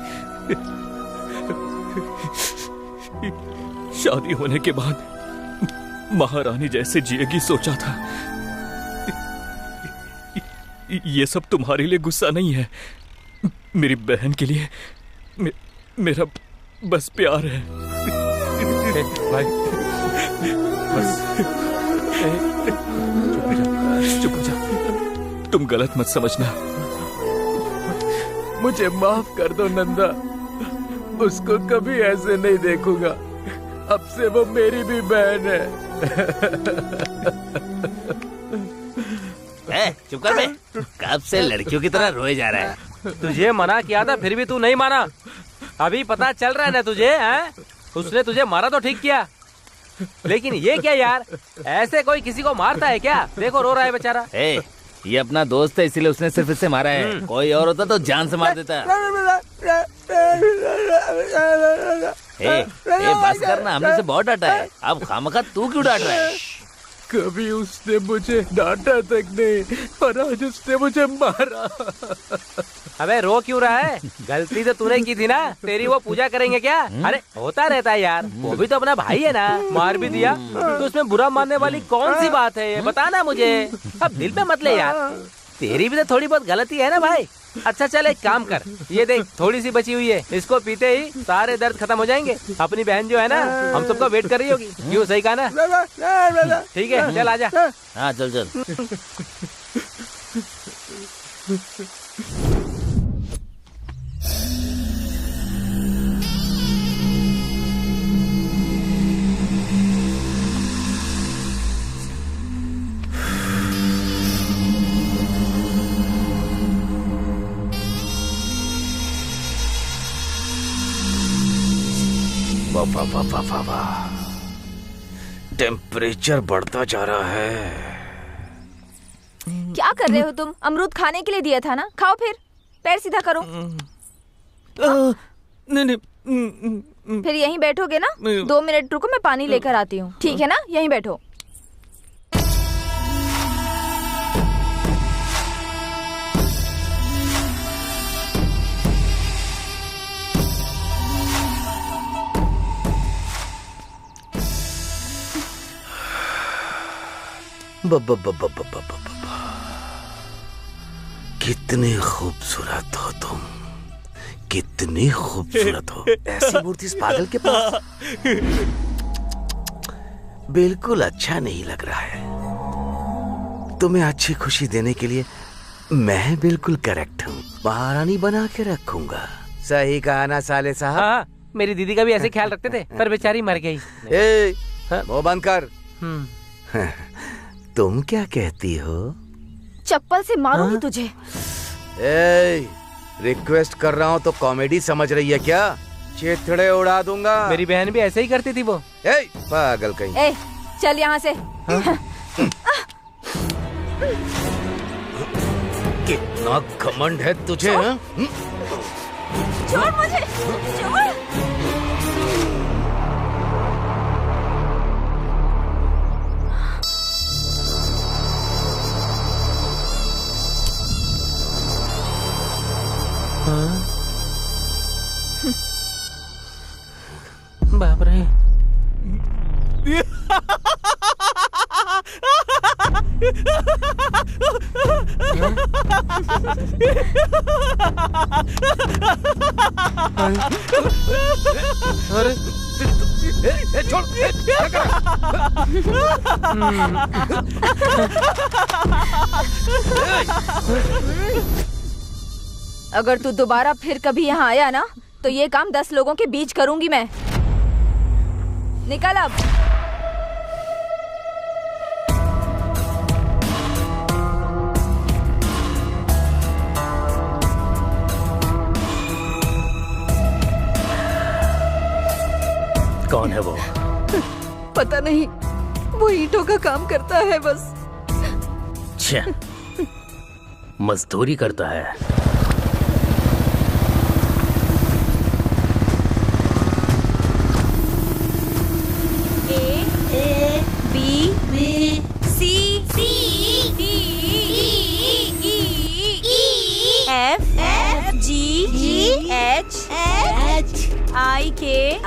शादी होने के बाद महारानी जैसे जिएगी सोचा था। ये सब तुम्हारे लिए गुस्सा नहीं है, मेरी बहन के लिए मेरा बस प्यार है। भाई बस चुप हो जा। तुम गलत मत समझना। मुझे माफ कर दो नंदा, उसको कभी ऐसे नहीं देखूंगा। अब से वो मेरी भी बहन है। चुप कर बे। कब से लड़कियों की तरह रोए जा रहा है। तुझे मना किया था फिर भी तू नहीं माना। अभी पता चल रहा है ना तुझे, हैं? उसने तुझे मारा तो ठीक किया, लेकिन ये क्या यार, ऐसे कोई किसी को मारता है क्या? देखो रो रहा है बेचारा। ये अपना दोस्त है इसीलिए उसने सिर्फ इससे मारा है। कोई और होता तो जान से मार देता। बस करना, हमने से बहुत डांटा है। अब खामखा तू क्यों डांट रहा है? कभी उसने मुझे डांटा तक नहीं, पर आज उसने मुझे मारा। अबे रो क्यों रहा है? गलती तो तूने की थी ना, तेरी वो पूजा करेंगे क्या? अरे होता रहता है यार, वो भी तो अपना भाई है ना। मार भी दिया तो उसमें बुरा मानने वाली कौन सी बात है, ये बता ना मुझे। अब दिल पे मत ले यार, तेरी भी तो थोड़ी बहुत गलती है ना भाई। अच्छा चल एक काम कर, ये देख थोड़ी सी बची हुई है, इसको पीते ही सारे दर्द खत्म हो जाएंगे। अपनी बहन जो है ना, हम सबका वेट कर रही होगी। क्यों, सही कहा ना? ठीक है चल आजा। हाँ चल चल। टेम्परेचर बढ़ता जा रहा है। क्या कर रहे हो तुम? अमरूद खाने के लिए दिया था ना, खाओ फिर। पैर सीधा करो। नहीं। फिर यहीं बैठोगे ना? 2 मिनट रुको, मैं पानी लेकर आती हूँ। ठीक है ना, यहीं बैठो। कितने खूबसूरत हो तुम, कितनी खूबसूरत हो। ऐसी मूर्ति इस पागल के पास बिल्कुल अच्छा नहीं लग रहा है। तुम्हें अच्छी खुशी देने के लिए मैं बिल्कुल करेक्ट हूँ। महारानी बना के रखूंगा। सही कहा ना साले साहब? हाँ, मेरी दीदी का भी ऐसे ख्याल रखते थे, पर बेचारी मर गई। मुंह बंद कर। तुम क्या कहती हो? चप्पल से मारूंगी तुझे। रिक्वेस्ट कर रहा हूँ तो कॉमेडी समझ रही है क्या? चेथड़े उड़ा दूंगा। मेरी बहन भी ऐसे ही करती थी वो। पागल कहीं। चल यहाँ से। कितना घमंड है तुझे? छोड़ मुझे, छोड़। बाप रे। अरे छोड़। अगर तू दोबारा फिर कभी यहाँ आया ना, तो ये काम 10 लोगों के बीच करूंगी मैं। निकल अब। कौन है वो? पता नहीं, वो ईंटों का काम करता है बस। अच्छा, मजदूरी करता है। I-K L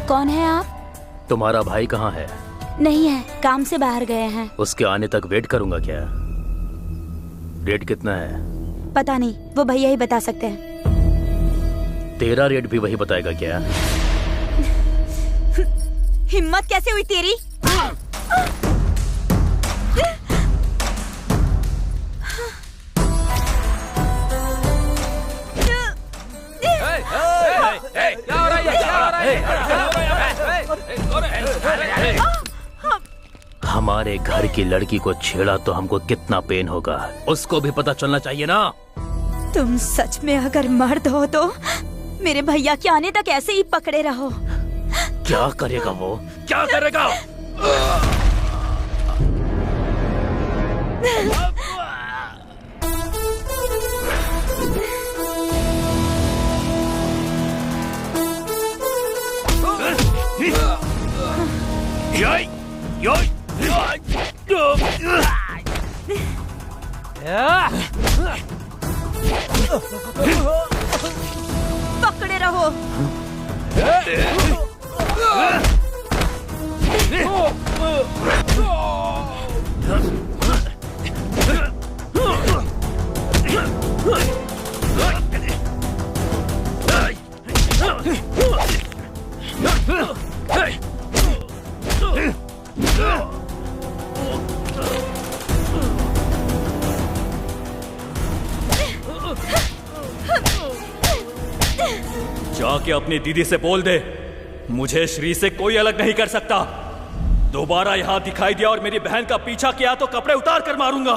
कौन है आप? तुम्हारा भाई कहाँ है? नहीं है, काम से बाहर गए हैं। उसके आने तक वेट करूंगा क्या? रेट कितना है? पता नहीं, वो भैया ही बता सकते हैं। तेरा रेट भी वही बताएगा क्या? हिम्मत कैसे हुई तेरी? हमारे घर की लड़की को छेड़ा तो हमको कितना पेन होगा, उसको भी पता चलना चाहिए ना। तुम सच में अगर मर्द हो तो मेरे भैया के आने तक ऐसे ही पकड़े रहो। क्या करेगा वो, क्या करेगा? पकड़े रहो। जाके अपनी दीदी से बोल दे, मुझे श्री से कोई अलग नहीं कर सकता। दोबारा यहां दिखाई दिया और मेरी बहन का पीछा किया तो कपड़े उतार कर मारूंगा।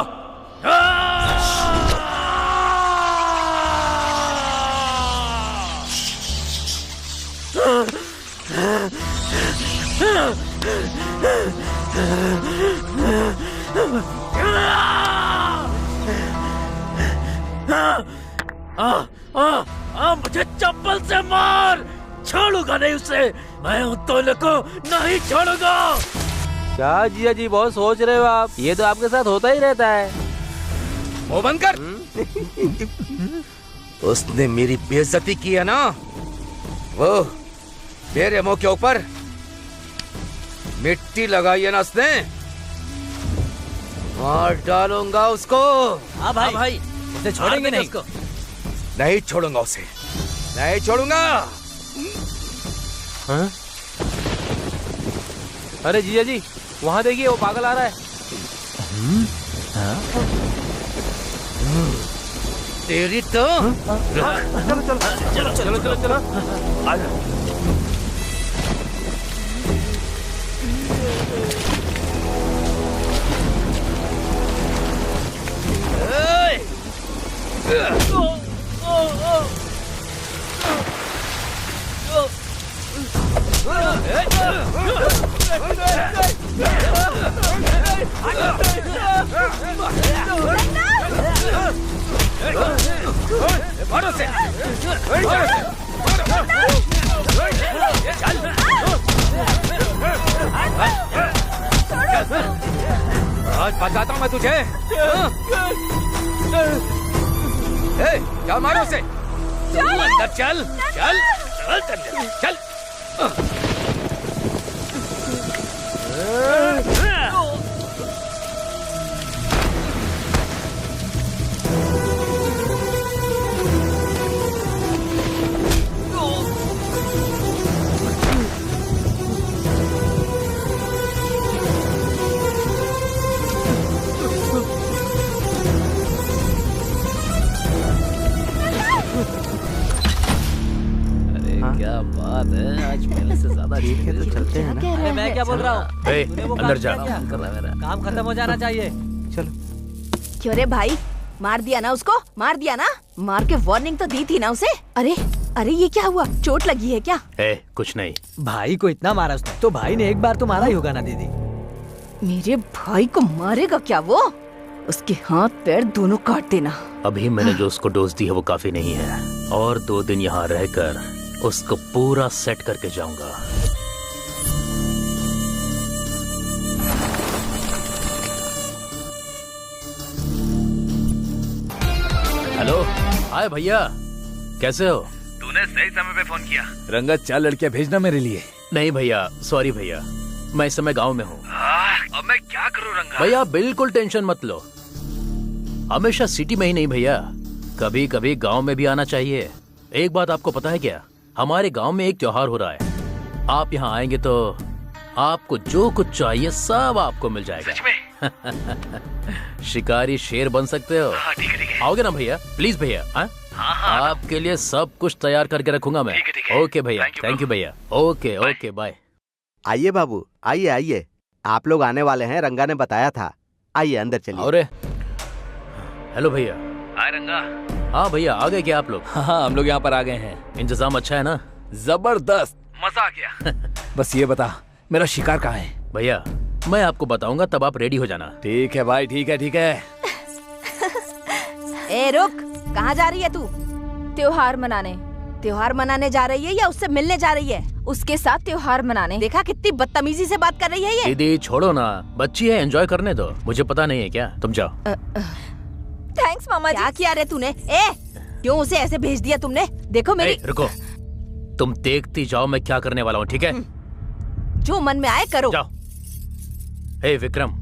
मुझे चप्पल से मार, छोड़ूंगा नहीं उसे, मैं उन दोनों को नहीं छोड़ूंगा। क्या जिया जी बहुत सोच रहे हो आप, ये तो आपके साथ होता ही रहता है। मुंह बंद कर। उसने मेरी बेइज्जती की है ना, वो मेरे मुंह के ऊपर मिट्टी लगाई है ना उसने, मार डालूंगा उसको। हाँ भाई, उसे छोड़ेंगे नहीं। उसको नहीं छोड़ूंगा, उसे नहीं छोड़ूंगा। हाँ? अरे जिया जी वहाँ देखिए, वो पागल आ रहा है। तेरी तो चलो चलो चलो चलो चलो चलो आ जा। आज बताता हूँ मैं तुझे। क्या मारो उसे, अंदर चल चल चल चल। क्या बात है, आज पहले से ज्यादा ठीक है तो चलते हैं ना। अरे मैं क्या बोल रहा हूँ, अंदर जा। काम खत्म हो जाना चाहिए। चलो। क्यों रे भाई, मार दिया ना उसको, मार दिया ना, मार के वार्निंग तो दी थी ना उसे। अरे अरे ये क्या हुआ, चोट लगी है क्या? कुछ नहीं। भाई को इतना मारा उसने, तो भाई ने एक बार तो मारा ही होगा ना दीदी। मेरे भाई को मारेगा क्या वो? उसके हाथ पैर दोनों काट देना। अभी मैंने जो उसको डोज दी है वो काफी नहीं है, और 2 दिन यहाँ रहकर उसको पूरा सेट करके जाऊंगा। हेलो, हाय भैया, कैसे हो? तूने सही समय पे फोन किया। रंगत 4 लड़कियां भेजना मेरे लिए। नहीं भैया, सॉरी भैया, मैं इस समय गांव में हूँ। अब मैं क्या करूँ रंगा? भैया बिल्कुल टेंशन मत लो, हमेशा सिटी में ही नहीं भैया, कभी कभी गांव में भी आना चाहिए। एक बात आपको पता है क्या, हमारे गांव में एक त्योहार हो रहा है, आप यहाँ आएंगे तो आपको जो कुछ चाहिए सब आपको मिल जाएगा। सच में? शिकारी शेर बन सकते हो। हाँ, ठीक है। आओगे ना भैया, प्लीज भैया। हाँ, आपके लिए सब कुछ तैयार करके रखूंगा मैं। ठीक है। ओके भैया, थैंक यू भैया। Okay bye. आइए बाबू, आइए आइए, आप लोग आने वाले हैं, रंगा ने बताया था। आइए अंदर चलिए। अरे हेलो भैया। हाय रंगा। हाँ भैया, आ गए क्या आप लोग? हाँ हम लोग यहाँ पर आ गए हैं। इंतजाम अच्छा है ना? जबरदस्त, मजा आ गया। बस ये बता, मेरा शिकार कहाँ है? भैया मैं आपको बताऊंगा, तब आप रेडी हो जाना। ठीक है भाई, ठीक है ठीक है। ए रुक, कहाँ जा रही है तू? त्योहार मनाने। त्योहार मनाने जा रही है या उससे मिलने जा रही है? उसके साथ त्योहार मनाने। देखा कितनी बदतमीजी से बात कर रही है ये। दीदी छोड़ो ना, बच्ची है, एंजॉय करने दो। मुझे पता नहीं है क्या, तुम जाओ। थैंक्स मामा जी। क्या किया रे तूने? क्यों उसे ऐसे भेज दिया तुमने? देखो मेरी। रुको, तुम देखती जाओ मैं क्या करने वाला हूँ, ठीक है? जो मन में आए करो। जाओ। हे विक्रम,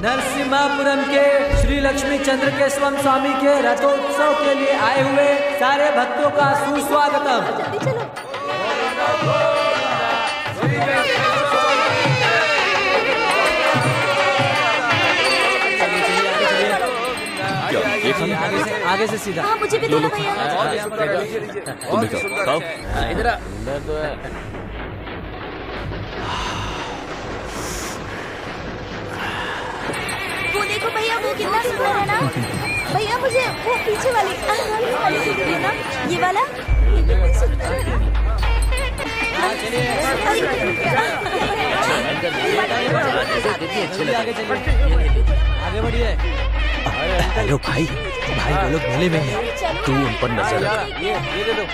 नरसिम्हापुरम के श्री लक्ष्मी चंद्र केशवम स्वामी के रथोत्सव के लिए आए हुए सारे भक्तों का सुस्वागतम। जल्दी चलो। आगे से सीधा। हाँ मुझे भी देना भैया। तुम भी खाओ। इधर वो देखो भैया, वो कितना सुंदर है ना। भैया मुझे वो पीछे वाली दिख रही है ना, ये वाला। ये कितनी सुंदर है। आगे बढ़िए। हेलो भाई, भाई वो लोग मेले में हैं, तू उन पर नजर रख। ये दे दो।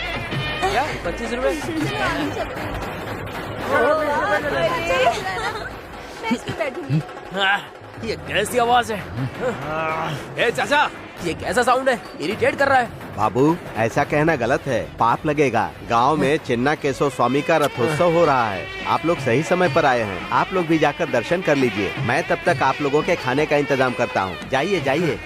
क्या 25 रुपए? मैं इसमें बैठूंगी। ये कैसी आवाज है? ए चाचा, ये कैसा साउंड है? इरिटेट कर रहा है। बाबू ऐसा कहना गलत है, पाप लगेगा। गांव में चिन्ना केशव स्वामी का रथोत्सव हो रहा है। आप लोग सही समय पर आए हैं। आप लोग भी जाकर दर्शन कर लीजिए। मैं तब तक आप लोगों के खाने का इंतजाम करता हूँ। जाइए जाइए।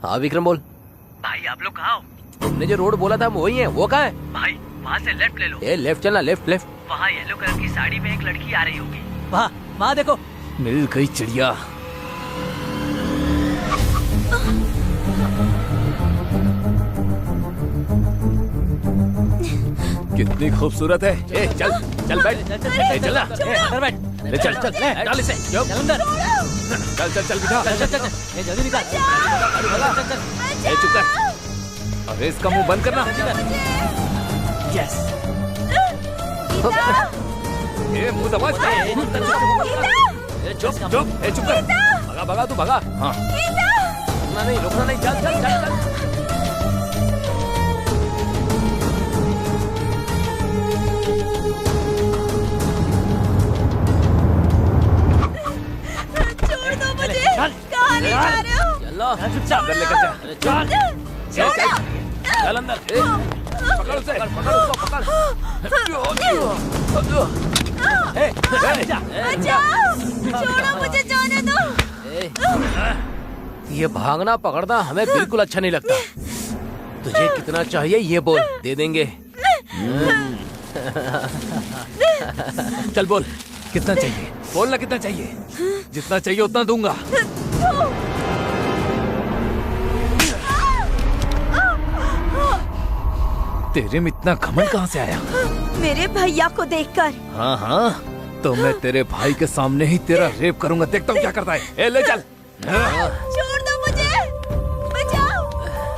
हाँ विक्रम बोल। भाई आप लोग कहाँ हो? तुमने जो रोड बोला था वही है, वो कहाँ है? भाई वहाँ से लेफ्ट ले लो। ए लेफ्ट चलना, लेफ्ट लेफ्ट। वहाँ येलो कलर की साड़ी में एक लड़की आ रही होगी। वहाँ देखो। मिल गई चिड़िया। कितनी खूबसूरत है। ए चल चल बैठ। ए चल ना, अंदर बैठ। ले चल चल डाल इसे। चल अंदर। चल चल चल बिठा। चल ये जल्दी निकाल। ए चुप कर। अरे इसका मुंह बंद करना। यस। ए मुंह दबा। चुप चुप। ए चुप कर। भगा भगा तू भगा। हाँ रुकना नहीं, चल चल चल चल। कहाँ ले जा रहे हो? चलो अंदर लेकर जा। चल चल अंदर। पकड़ उसे, पकड़ उसको, पकड़। छोड़ो मुझे, जाने दो। ये भागना पकड़ना हमें बिल्कुल अच्छा नहीं लगता। तुझे कितना चाहिए ये बोल, दे देंगे। चल बोल कितना चाहिए, बोलना कितना चाहिए। जितना चाहिए उतना दूंगा। तेरे में इतना घमंड कहाँ से आया? मेरे भैया को देखकर। हाँ हाँ, तो मैं तेरे भाई के सामने ही तेरा रेप करूंगा। देखता हूँ क्या करता है। ए ले चल। छोड़ दो मुझे, बचाओ,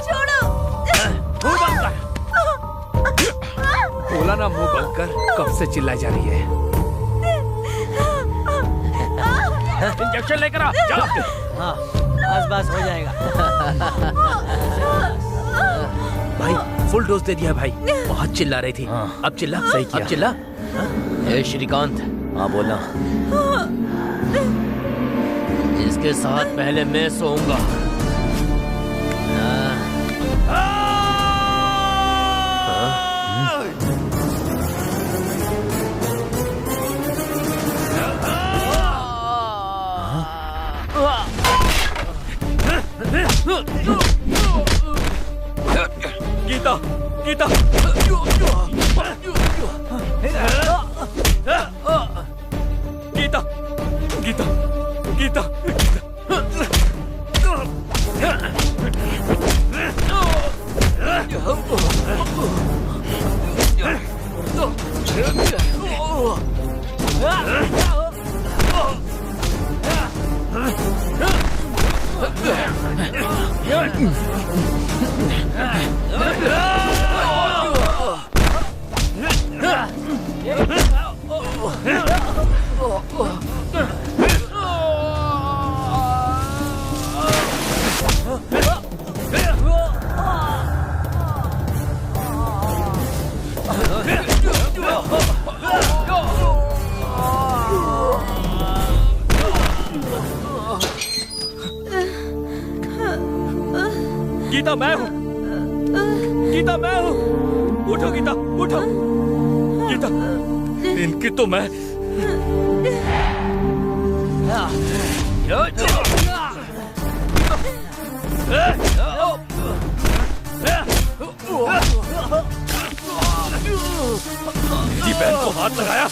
छोड़ो। मुंह बंद कर। बोला ना मुंह बंद कर। कब से चिल्लाई जा रही है। इंजेक्शन लेकर आ। जा। हाँ बस हो जाएगा। भाई फुल डोज दे दिया भाई। बहुत चिल्ला रही थी। अब चिल्ला। सही किया। अब चिल्ला। ए श्रीकांत। हाँ बोलना। इसके साथ पहले मैं सोऊंगा। गीता मैं हूँ, गीता मैं हूँ। उठो गीता, उठो गीता। इनकी तो मैं मेरी बहन को हाथ लगाया।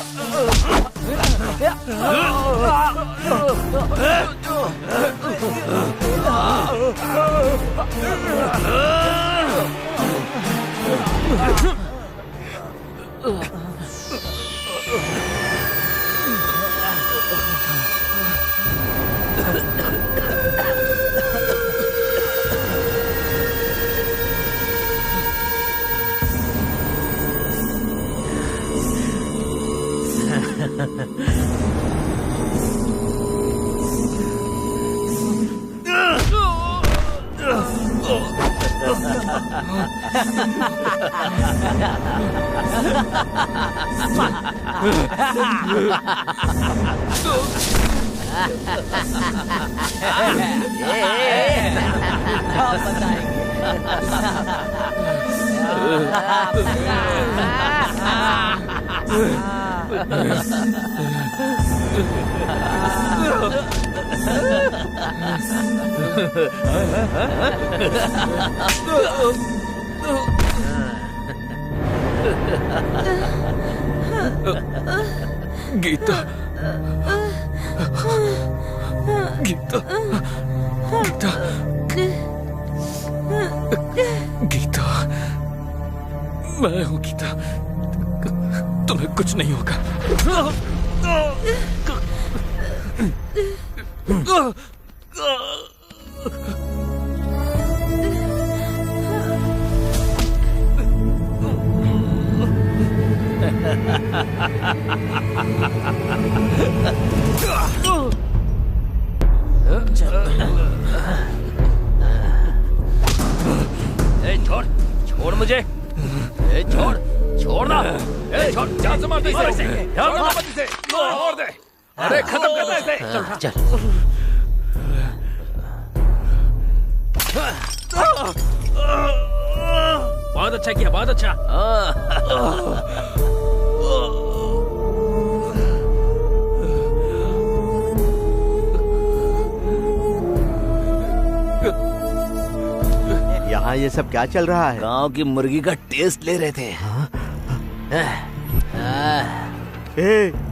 गीता, गीता, गीता, गीता, मैं हूँ गीता। तुम्हें कुछ नहीं होगा। छोड़, छोड़ मुझे। छोड़, छोड़ ना। छोड़, जान से मार दे इसे। ध्यान से मार इसे। और दे। अरे खत्म कर दे इसे। चल। बहुत अच्छा किया, बहुत अच्छा। यहाँ ये सब क्या चल रहा है? गांव की मुर्गी का टेस्ट ले रहे थे।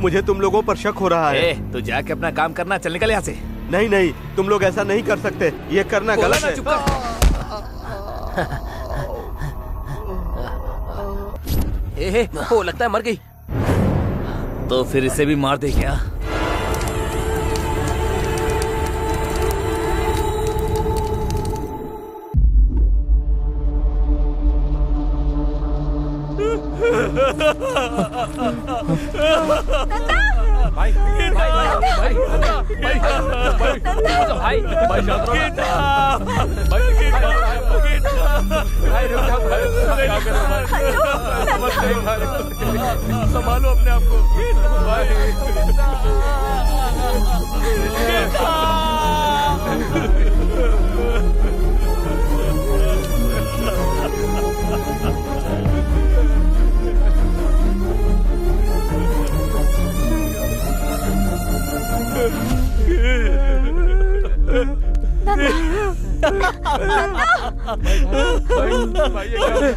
मुझे तुम लोगों पर शक हो रहा है। तो जाके अपना काम करना, चल निकल यहाँ से। नहीं नहीं, तुम लोग ऐसा नहीं कर सकते, ये करना गलत है। हो लगता है मर गई। तो फिर इसे भी मार दे क्या? संभालो अपने आप को।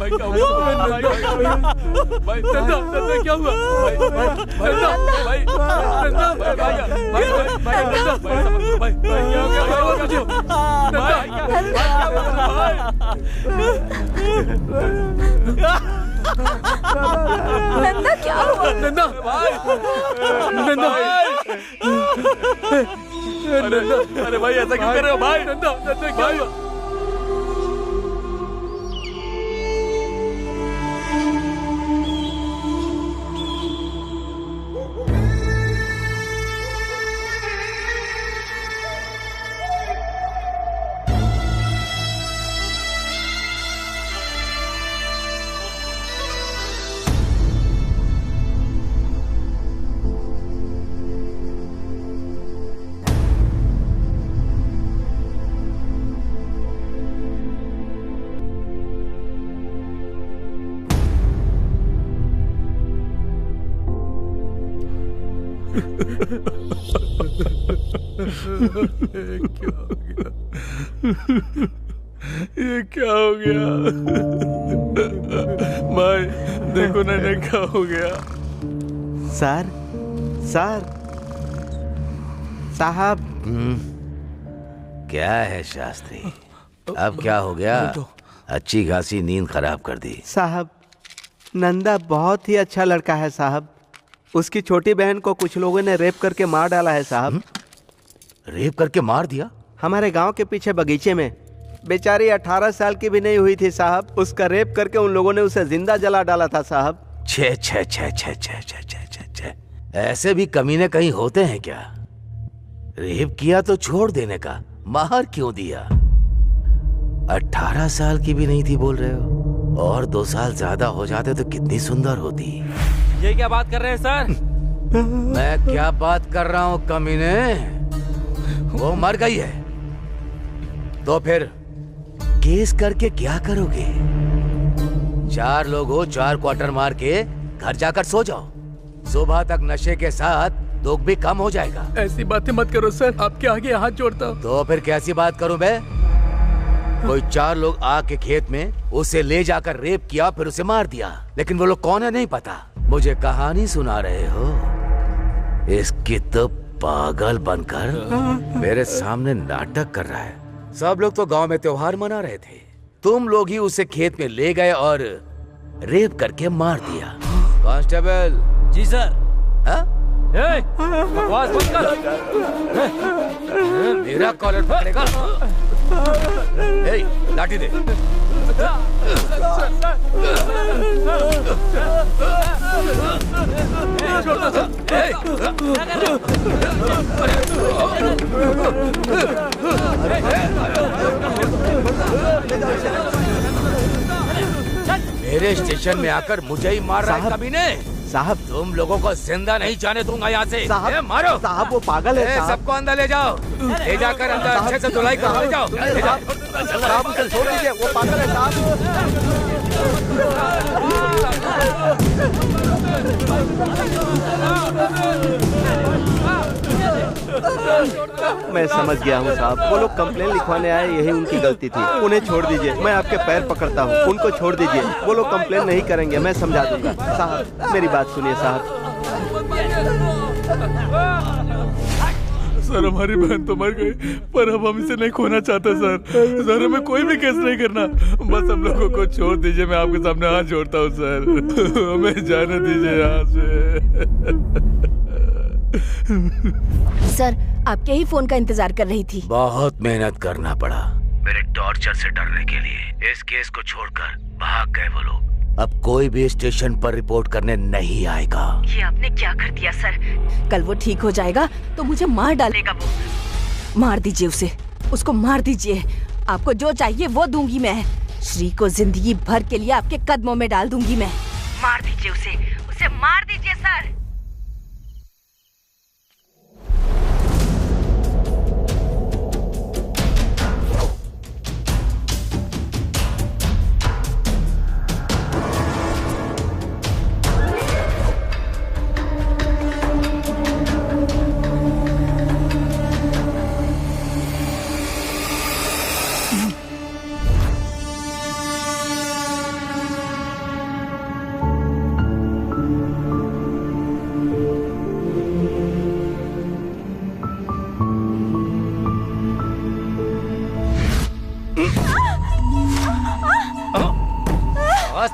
क्या हुआ? नंदा क्या हुआ? नंदा, नंदा, अरे भाई ऐसा क्यों कर रहे हो भाई? नंदा, नंदा क्या हुआ? ये क्या हो गया? भाई देखो ना क्या हो गया। सर साहब। क्या है शास्त्री, अब क्या हो गया? अच्छी खासी नींद खराब कर दी। साहब, नंदा बहुत ही अच्छा लड़का है साहब। उसकी छोटी बहन को कुछ लोगों ने रेप करके मार डाला है साहब। रेप करके मार दिया? हमारे गांव के पीछे बगीचे में। बेचारी 18 साल की भी नहीं हुई थी साहब। उसका रेप करके उन लोगों ने उसे जिंदा जला डाला था साहब। छे छे छे छे छे छे छे छे छे, ऐसे भी कमीने कहीं होते हैं क्या? रेप किया तो छोड़ देने का, मार क्यों दिया? 18 साल की भी नहीं थी बोल रहे हो? और 2 साल ज्यादा हो जाते तो कितनी सुंदर होती। ये क्या बात कर रहे हैं सर? मैं क्या बात कर रहा हूँ कमीने? वो मर गई है तो फिर केस करके क्या करोगे? 4 लोग हो, 4 क्वार्टर मार के घर जाकर सो जाओ। सुबह तक नशे के साथ दुख भी कम हो जाएगा। ऐसी बातें मत करो सर, आपके आगे हाथ जोड़ता हूँ। तो फिर कैसी बात करूं मैं? कोई 4 लोग आके खेत में उसे ले जाकर रेप किया, फिर उसे मार दिया। लेकिन वो लोग कौन है नहीं पता। मुझे कहानी सुना रहे हो? इसकी तो पागल बनकर मेरे सामने नाटक कर रहा है। सब लोग तो गांव में त्योहार मना रहे थे, तुम लोग ही उसे खेत में ले गए और रेप करके मार दिया। कांस्टेबल। जी सर। हाँ? बकवास बंद कर। मेरा कॉलर पकड़ेगा? लाठी दे। मेरे स्टेशन में आकर मुझे ही मार रहा है कमीने। साहब, तुम लोगों को जिंदा नहीं जाने दूंगा यहाँ से। साहब, मारो। साहब वो पागल है साहब। सबको अंदर ले जाओ, ले जाकर अंदर अच्छे से धुलाई करो। ले जाओ, ले जाओ। साहब उसे छोड़ दीजिए, वो पागल है साहब। मैं समझ गया हूँ साहब, वो लोग कंप्लेन लिखवाने आए, यही उनकी गलती थी। उन्हें छोड़ दीजिए, मैं आपके पैर पकड़ता हूँ। उनको छोड़ दीजिए, वो लोग कंप्लेन नहीं करेंगे, मैं समझा दूंगा। साहब मेरी बात सुनिए साहब। सर हमारी बहन तो मर गई, पर अब हम इसे नहीं खोना चाहते सर। सर हमें कोई भी केस नहीं करना, बस हम लोगों को छोड़ दीजिए। मैं आपके सामने हाथ जोड़ता हूँ सर, हमें जाने दीजिए यहाँ से। सर आपके ही फोन का इंतजार कर रही थी। बहुत मेहनत करना पड़ा मेरे टॉर्चर से डरने के लिए। इस केस को छोड़कर भाग गए वो लोग। अब कोई भी स्टेशन पर रिपोर्ट करने नहीं आएगा। ये आपने क्या कर दिया सर? कल वो ठीक हो जाएगा तो मुझे मार डालेगा वो। मार दीजिए उसे, उसको मार दीजिए। आपको जो चाहिए वो दूंगी मैं। श्री को जिंदगी भर के लिए आपके कदमों में डाल दूंगी मैं। मार दीजिए उसे मार दीजिए सर।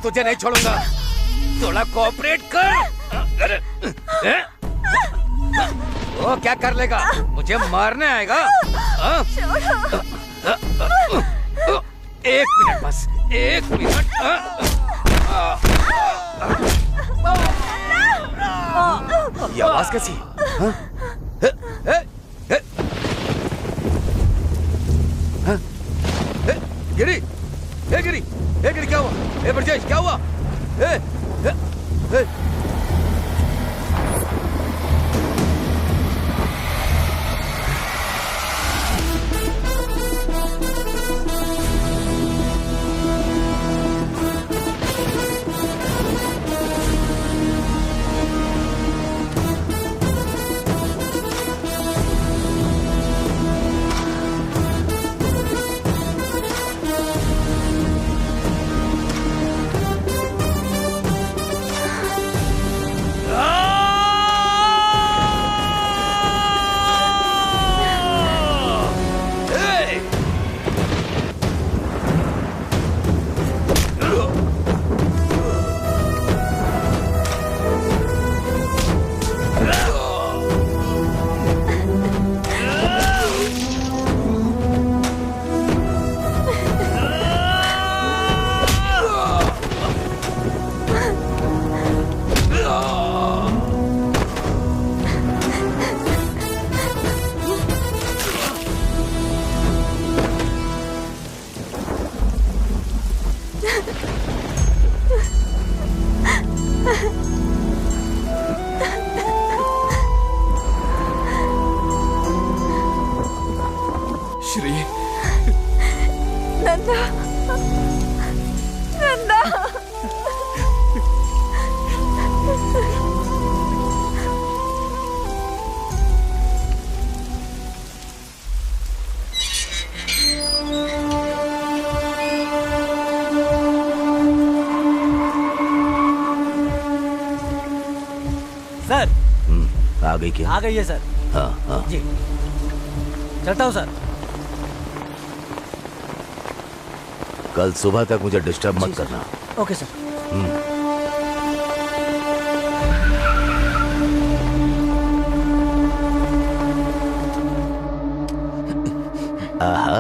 तुझे नहीं छोड़ूंगा, थोड़ा कोऑपरेट कर। वो क्या कर लेगा? मुझे मारने आएगा? 1 मिनट बस, 1 मिनट। ये आवाज कैसी? गिरी, गिरी, गिरी, क्या हुआ? ब्रजेश क्या हुआ? आ गई क्या? आ गई है सर। हाँ हाँ जी चलता हूँ सर। कल सुबह तक मुझे डिस्टर्ब मत करना। Okay sir. आहा,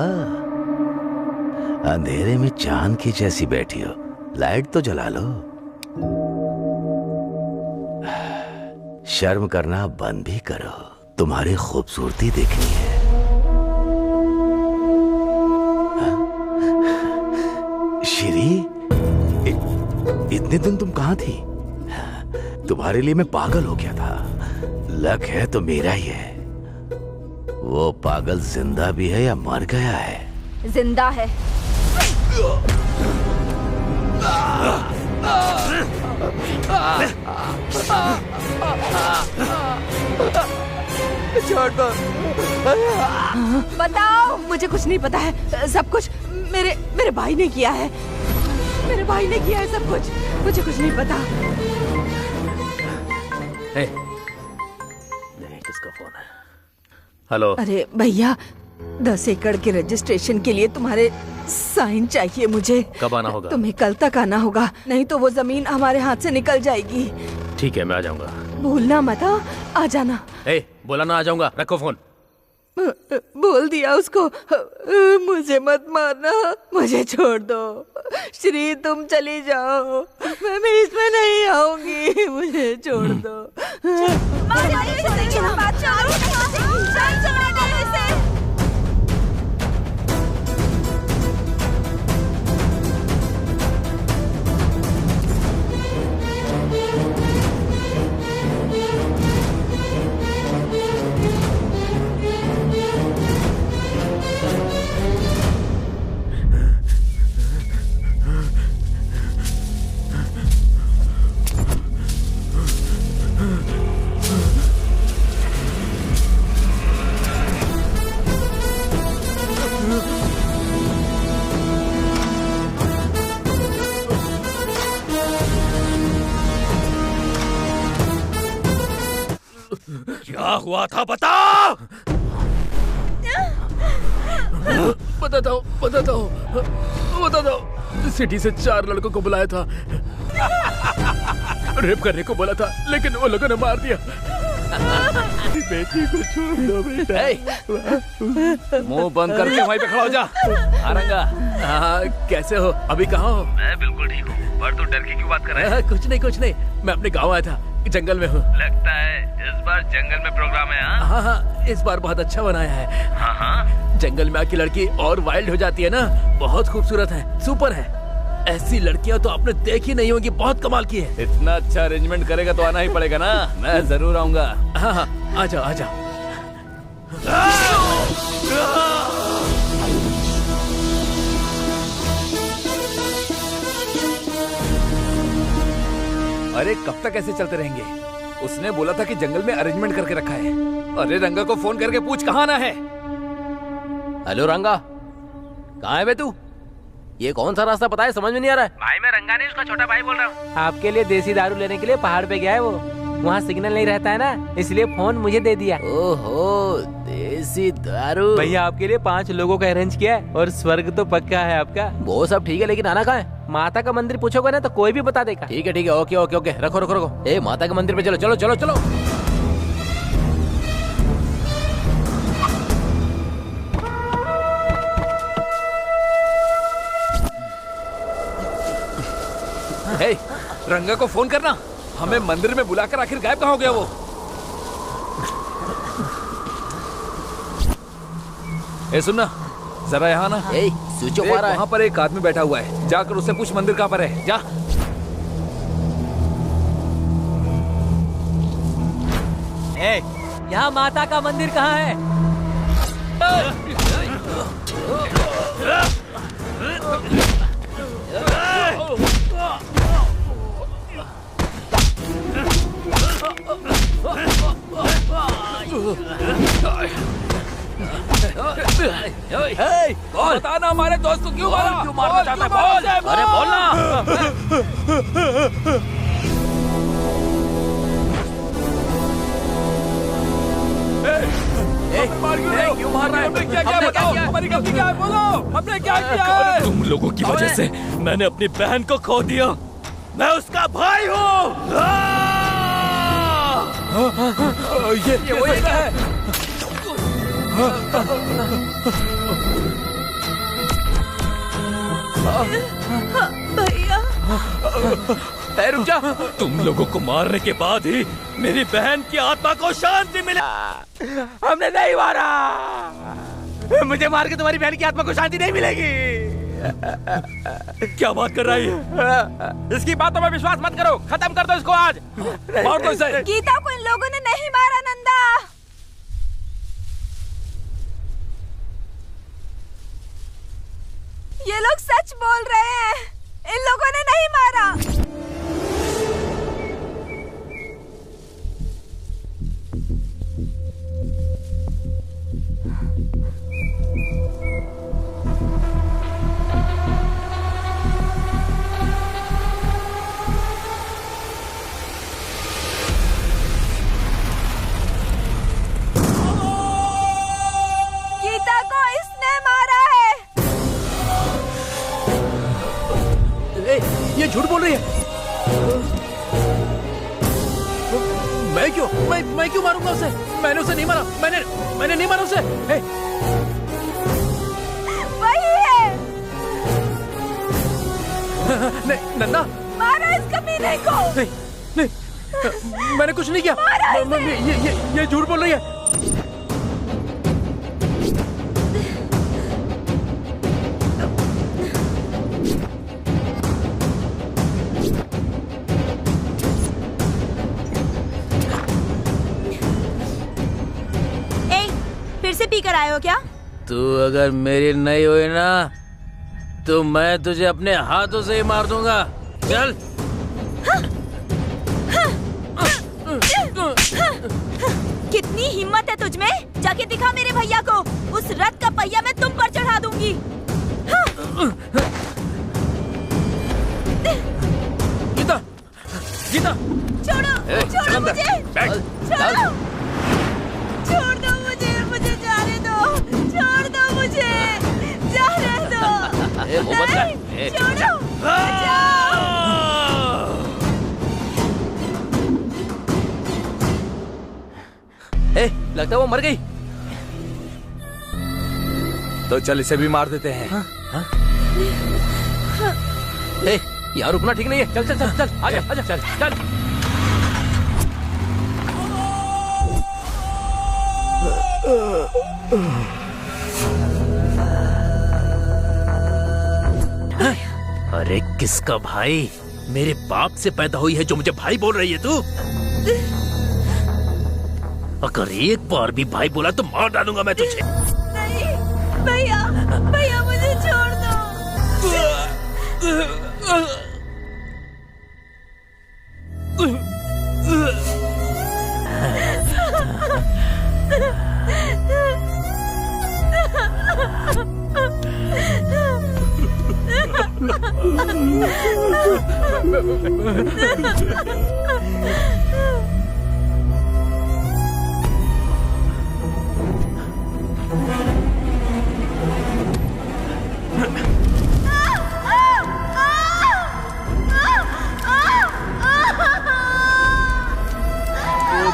अंधेरे में चांद की जैसी बैठी हो, लाइट तो जला लो। शर्म करना बंद भी करो, तुम्हारी खूबसूरती देखनी है। श्री, इतने दिन तुम कहाँ थी? तुम्हारे लिए मैं पागल हो गया था। लक है तो मेरा ही है। वो पागल जिंदा भी है या मर गया है? जिंदा है। छोड़ दो। बताओ। मुझे कुछ नहीं पता है। सब कुछ मेरे भाई ने किया है। मेरे भाई ने किया है सब कुछ। मुझे कुछ नहीं पता। किसका फोन है? हेलो। अरे भैया, 10 एकड़ के रजिस्ट्रेशन के लिए तुम्हारे साइन चाहिए मुझे। कब आना होगा? तुम्हें कल तक आना होगा, नहीं तो वो जमीन हमारे हाथ से निकल जाएगी। ठीक है, मैं आ जाऊंगा। भूलना मत, आ जाना। बोला ना आ जाऊंगा। रखो फोन। बोल दिया उसको। मुझे मत मारना, मुझे छोड़ दो। श्री तुम चली जाओ, मैं भी इसमें नहीं आऊंगी। मुझे छोड़ दो। क्या हुआ था बता। बताता हूँ। सिटी से 4 लड़कों को बुलाया था। रेप करने को बोला था, लेकिन वो लोगों ने मार दिया। बेटी को छोड़ दो बेटा। मुंह बंद करके वहीं पे खड़ा हो जा। आरंगा। हाँ, कैसे हो? अभी कहाँ हो? मैं बिल्कुल ठीक हूँ, पर तू डर के क्यों बात कर रहा है? कुछ नहीं। मैं अपने गाँव आया था, जंगल में हूँ। लगता है इस बार जंगल में प्रोग्राम है। हाँ, इस बार बहुत अच्छा बनाया है। हाँ, जंगल में आके लड़की और वाइल्ड हो जाती है ना, बहुत खूबसूरत है, सुपर है। ऐसी लड़कियां तो आपने देखी नहीं होगी, बहुत कमाल की है। इतना अच्छा अरेंजमेंट करेगा तो आना ही पड़ेगा ना। मैं जरूर आऊंगा। हाँ, आ जाओ। अरे कब तक ऐसे चलते रहेंगे? उसने बोला था कि जंगल में अरेंजमेंट करके रखा है। अरे रंगा को फोन करके पूछ कहाँ आना है। हेलो रंगा, कहाँ है बे तू? ये कौन सा रास्ता पता है? समझ में नहीं आ रहा है। भाई मैं रंगा नहीं, उसका छोटा भाई बोल रहा हूँ। आपके लिए देसी दारू लेने के लिए पहाड़ पे गया है वो। वहाँ सिग्नल नहीं रहता है ना, इसलिए फोन मुझे दे दिया। ओहो, देसी दारू। भैया आपके लिए 5 लोगों का अरेंज किया है और स्वर्ग तो पक्का है आपका। वो सब ठीक है, लेकिन आना कहाँ है? माता का मंदिर पूछोगे ना तो कोई भी बता देगा। ठीक है, ओके। रखो। ए, माता के मंदिर पे चलो। हे, रंगा को फोन करना। हमें मंदिर में बुलाकर आखिर गायब कहाँ हो गया वो? ए सुनना, जरा यहाँ ना। स्विच ऑफ आ रहा है। वहाँ पर एक आदमी बैठा हुआ है, जाकर उससे पूछ मंदिर कहाँ पर है। जा। यहाँ माता का मंदिर कहाँ है? बताना हमारे दोस्त को क्यों मारना चाहता है? बोल। अरे बोलना। मार क्यों मार रहे हो? हमने क्या किया बताओ? हमारी गलती क्या है बोलो? हमने क्या किया है? तुम लोगों की वजह से मैंने अपनी बहन को खो दिया। मैं उसका भाई हूँ। ये वही है। भैया रुक जा। तुम लोगों को मारने के बाद ही मेरी बहन की आत्मा को शांति मिले। हमने नहीं मारा। मुझे मार के तुम्हारी बहन की आत्मा को शांति नहीं मिलेगी। क्या बात कर रही है? इसकी बातों में विश्वास मत करो। खत्म कर दो इसको आज। मार दो इसे। गीता को इन लोगों ने नहीं मारा नंदा। ये लोग सच बोल रहे हैं। इन लोगों ने नहीं मारा। गीता को इसने मारा है। ये झूठ बोल रही है। मैं क्यों मारूंगा उसे? मैंने उसे नहीं मारा। मैंने नहीं मारा उसे। वही है। नहीं नन्ना, मारा इस कमीने को। नहीं, मैंने कुछ नहीं किया। ये झूठ बोल रही है। फिर से पी कर आए हो क्या? तू अगर मेरी नहीं हुई ना तो मैं तुझे अपने हाथों से ही मार दूंगा। चल। कितनी हिम्मत है तुझ में? जाके दिखा मेरे भैया को। उस रथ का पहिया मैं तुम पर चढ़ा दूंगी। गीता, गीता, छोड़ो, छोड़ो मुझे। छोड़ो, छोड़ दो मुझे जाने दो। छोड़ दो मुझे, जाने दो। नहीं, छोड़ो, बचाओ। लगता है वो मर गई। तो चल इसे भी मार देते हैं। यहाँ रुकना ठीक नहीं है। चल चल चल चल, आजा आजा, चल चल। अरे किसका भाई? मेरे बाप से पैदा हुई है जो मुझे भाई बोल रही है तू? अगर एक बार भी भाई बोला तो मार डालूंगा मैं तुझे। नहीं भैया, भैया मुझे छोड़ दो।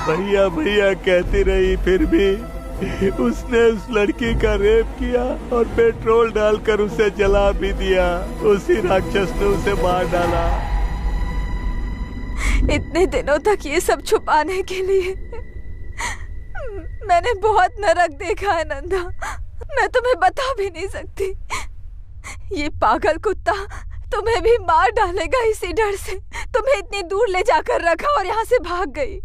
भैया भैया कहती रही, फिर भी उसने उस लड़की का रेप किया और पेट्रोल डालकर उसे जला भी दिया। उसी राक्षस ने उसे मार डाला। इतने दिनों तक ये सब छुपाने के लिए मैंने बहुत नरक देखा है नंदा। मैं तुम्हें बता भी नहीं सकती। ये पागल कुत्ता तुम्हें भी मार डालेगा इसी डर से तुम्हें इतनी दूर ले जाकर रखा और यहाँ से भाग गई।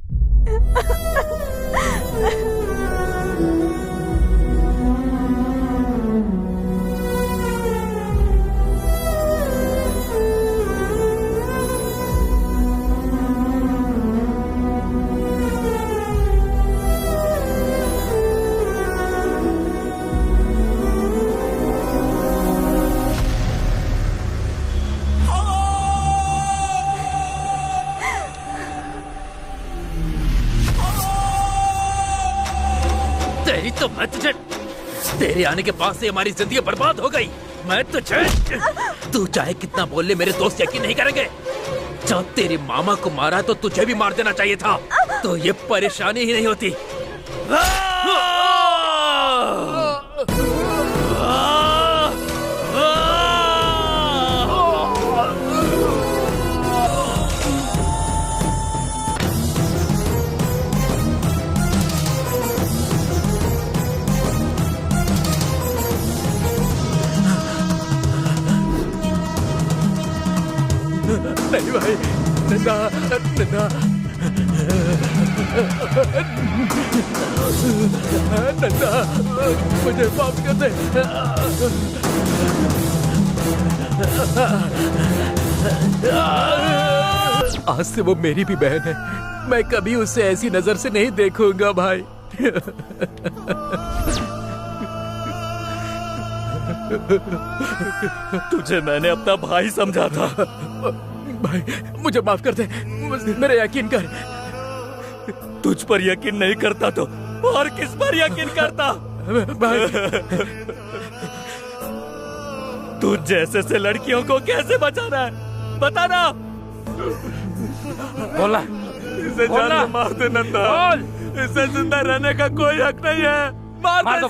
तेरी तो मैं तुझे, तेरे आने के बाद से हमारी जिंदगी बर्बाद हो गई। मैं तुझे, तू चाहे कितना बोल ले, मेरे दोस्त यकीन नहीं करेंगे। जब तेरे मामा को मारा तो तुझे भी मार देना चाहिए था, तो ये परेशानी ही नहीं होती। नहीं भाई, नंदा नंदा नंदा, मुझे माफ कर दे। आज से वो मेरी भी बहन है, मैं कभी उससे ऐसी नजर से नहीं देखूंगा भाई। तुझे मैंने अपना भाई समझा था। भाई मुझे माफ कर दे, मेरे यकीन कर। तुझ पर यकीन नहीं करता तो और किस पर यकीन करता? भाई तू जैसे से लड़कियों को कैसे बचाना है, बताना। बोला, इसे जान से मार दे नंदा, इसे जिंदा रहने का कोई हक नहीं है। मार दो,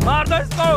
मार दो इसको।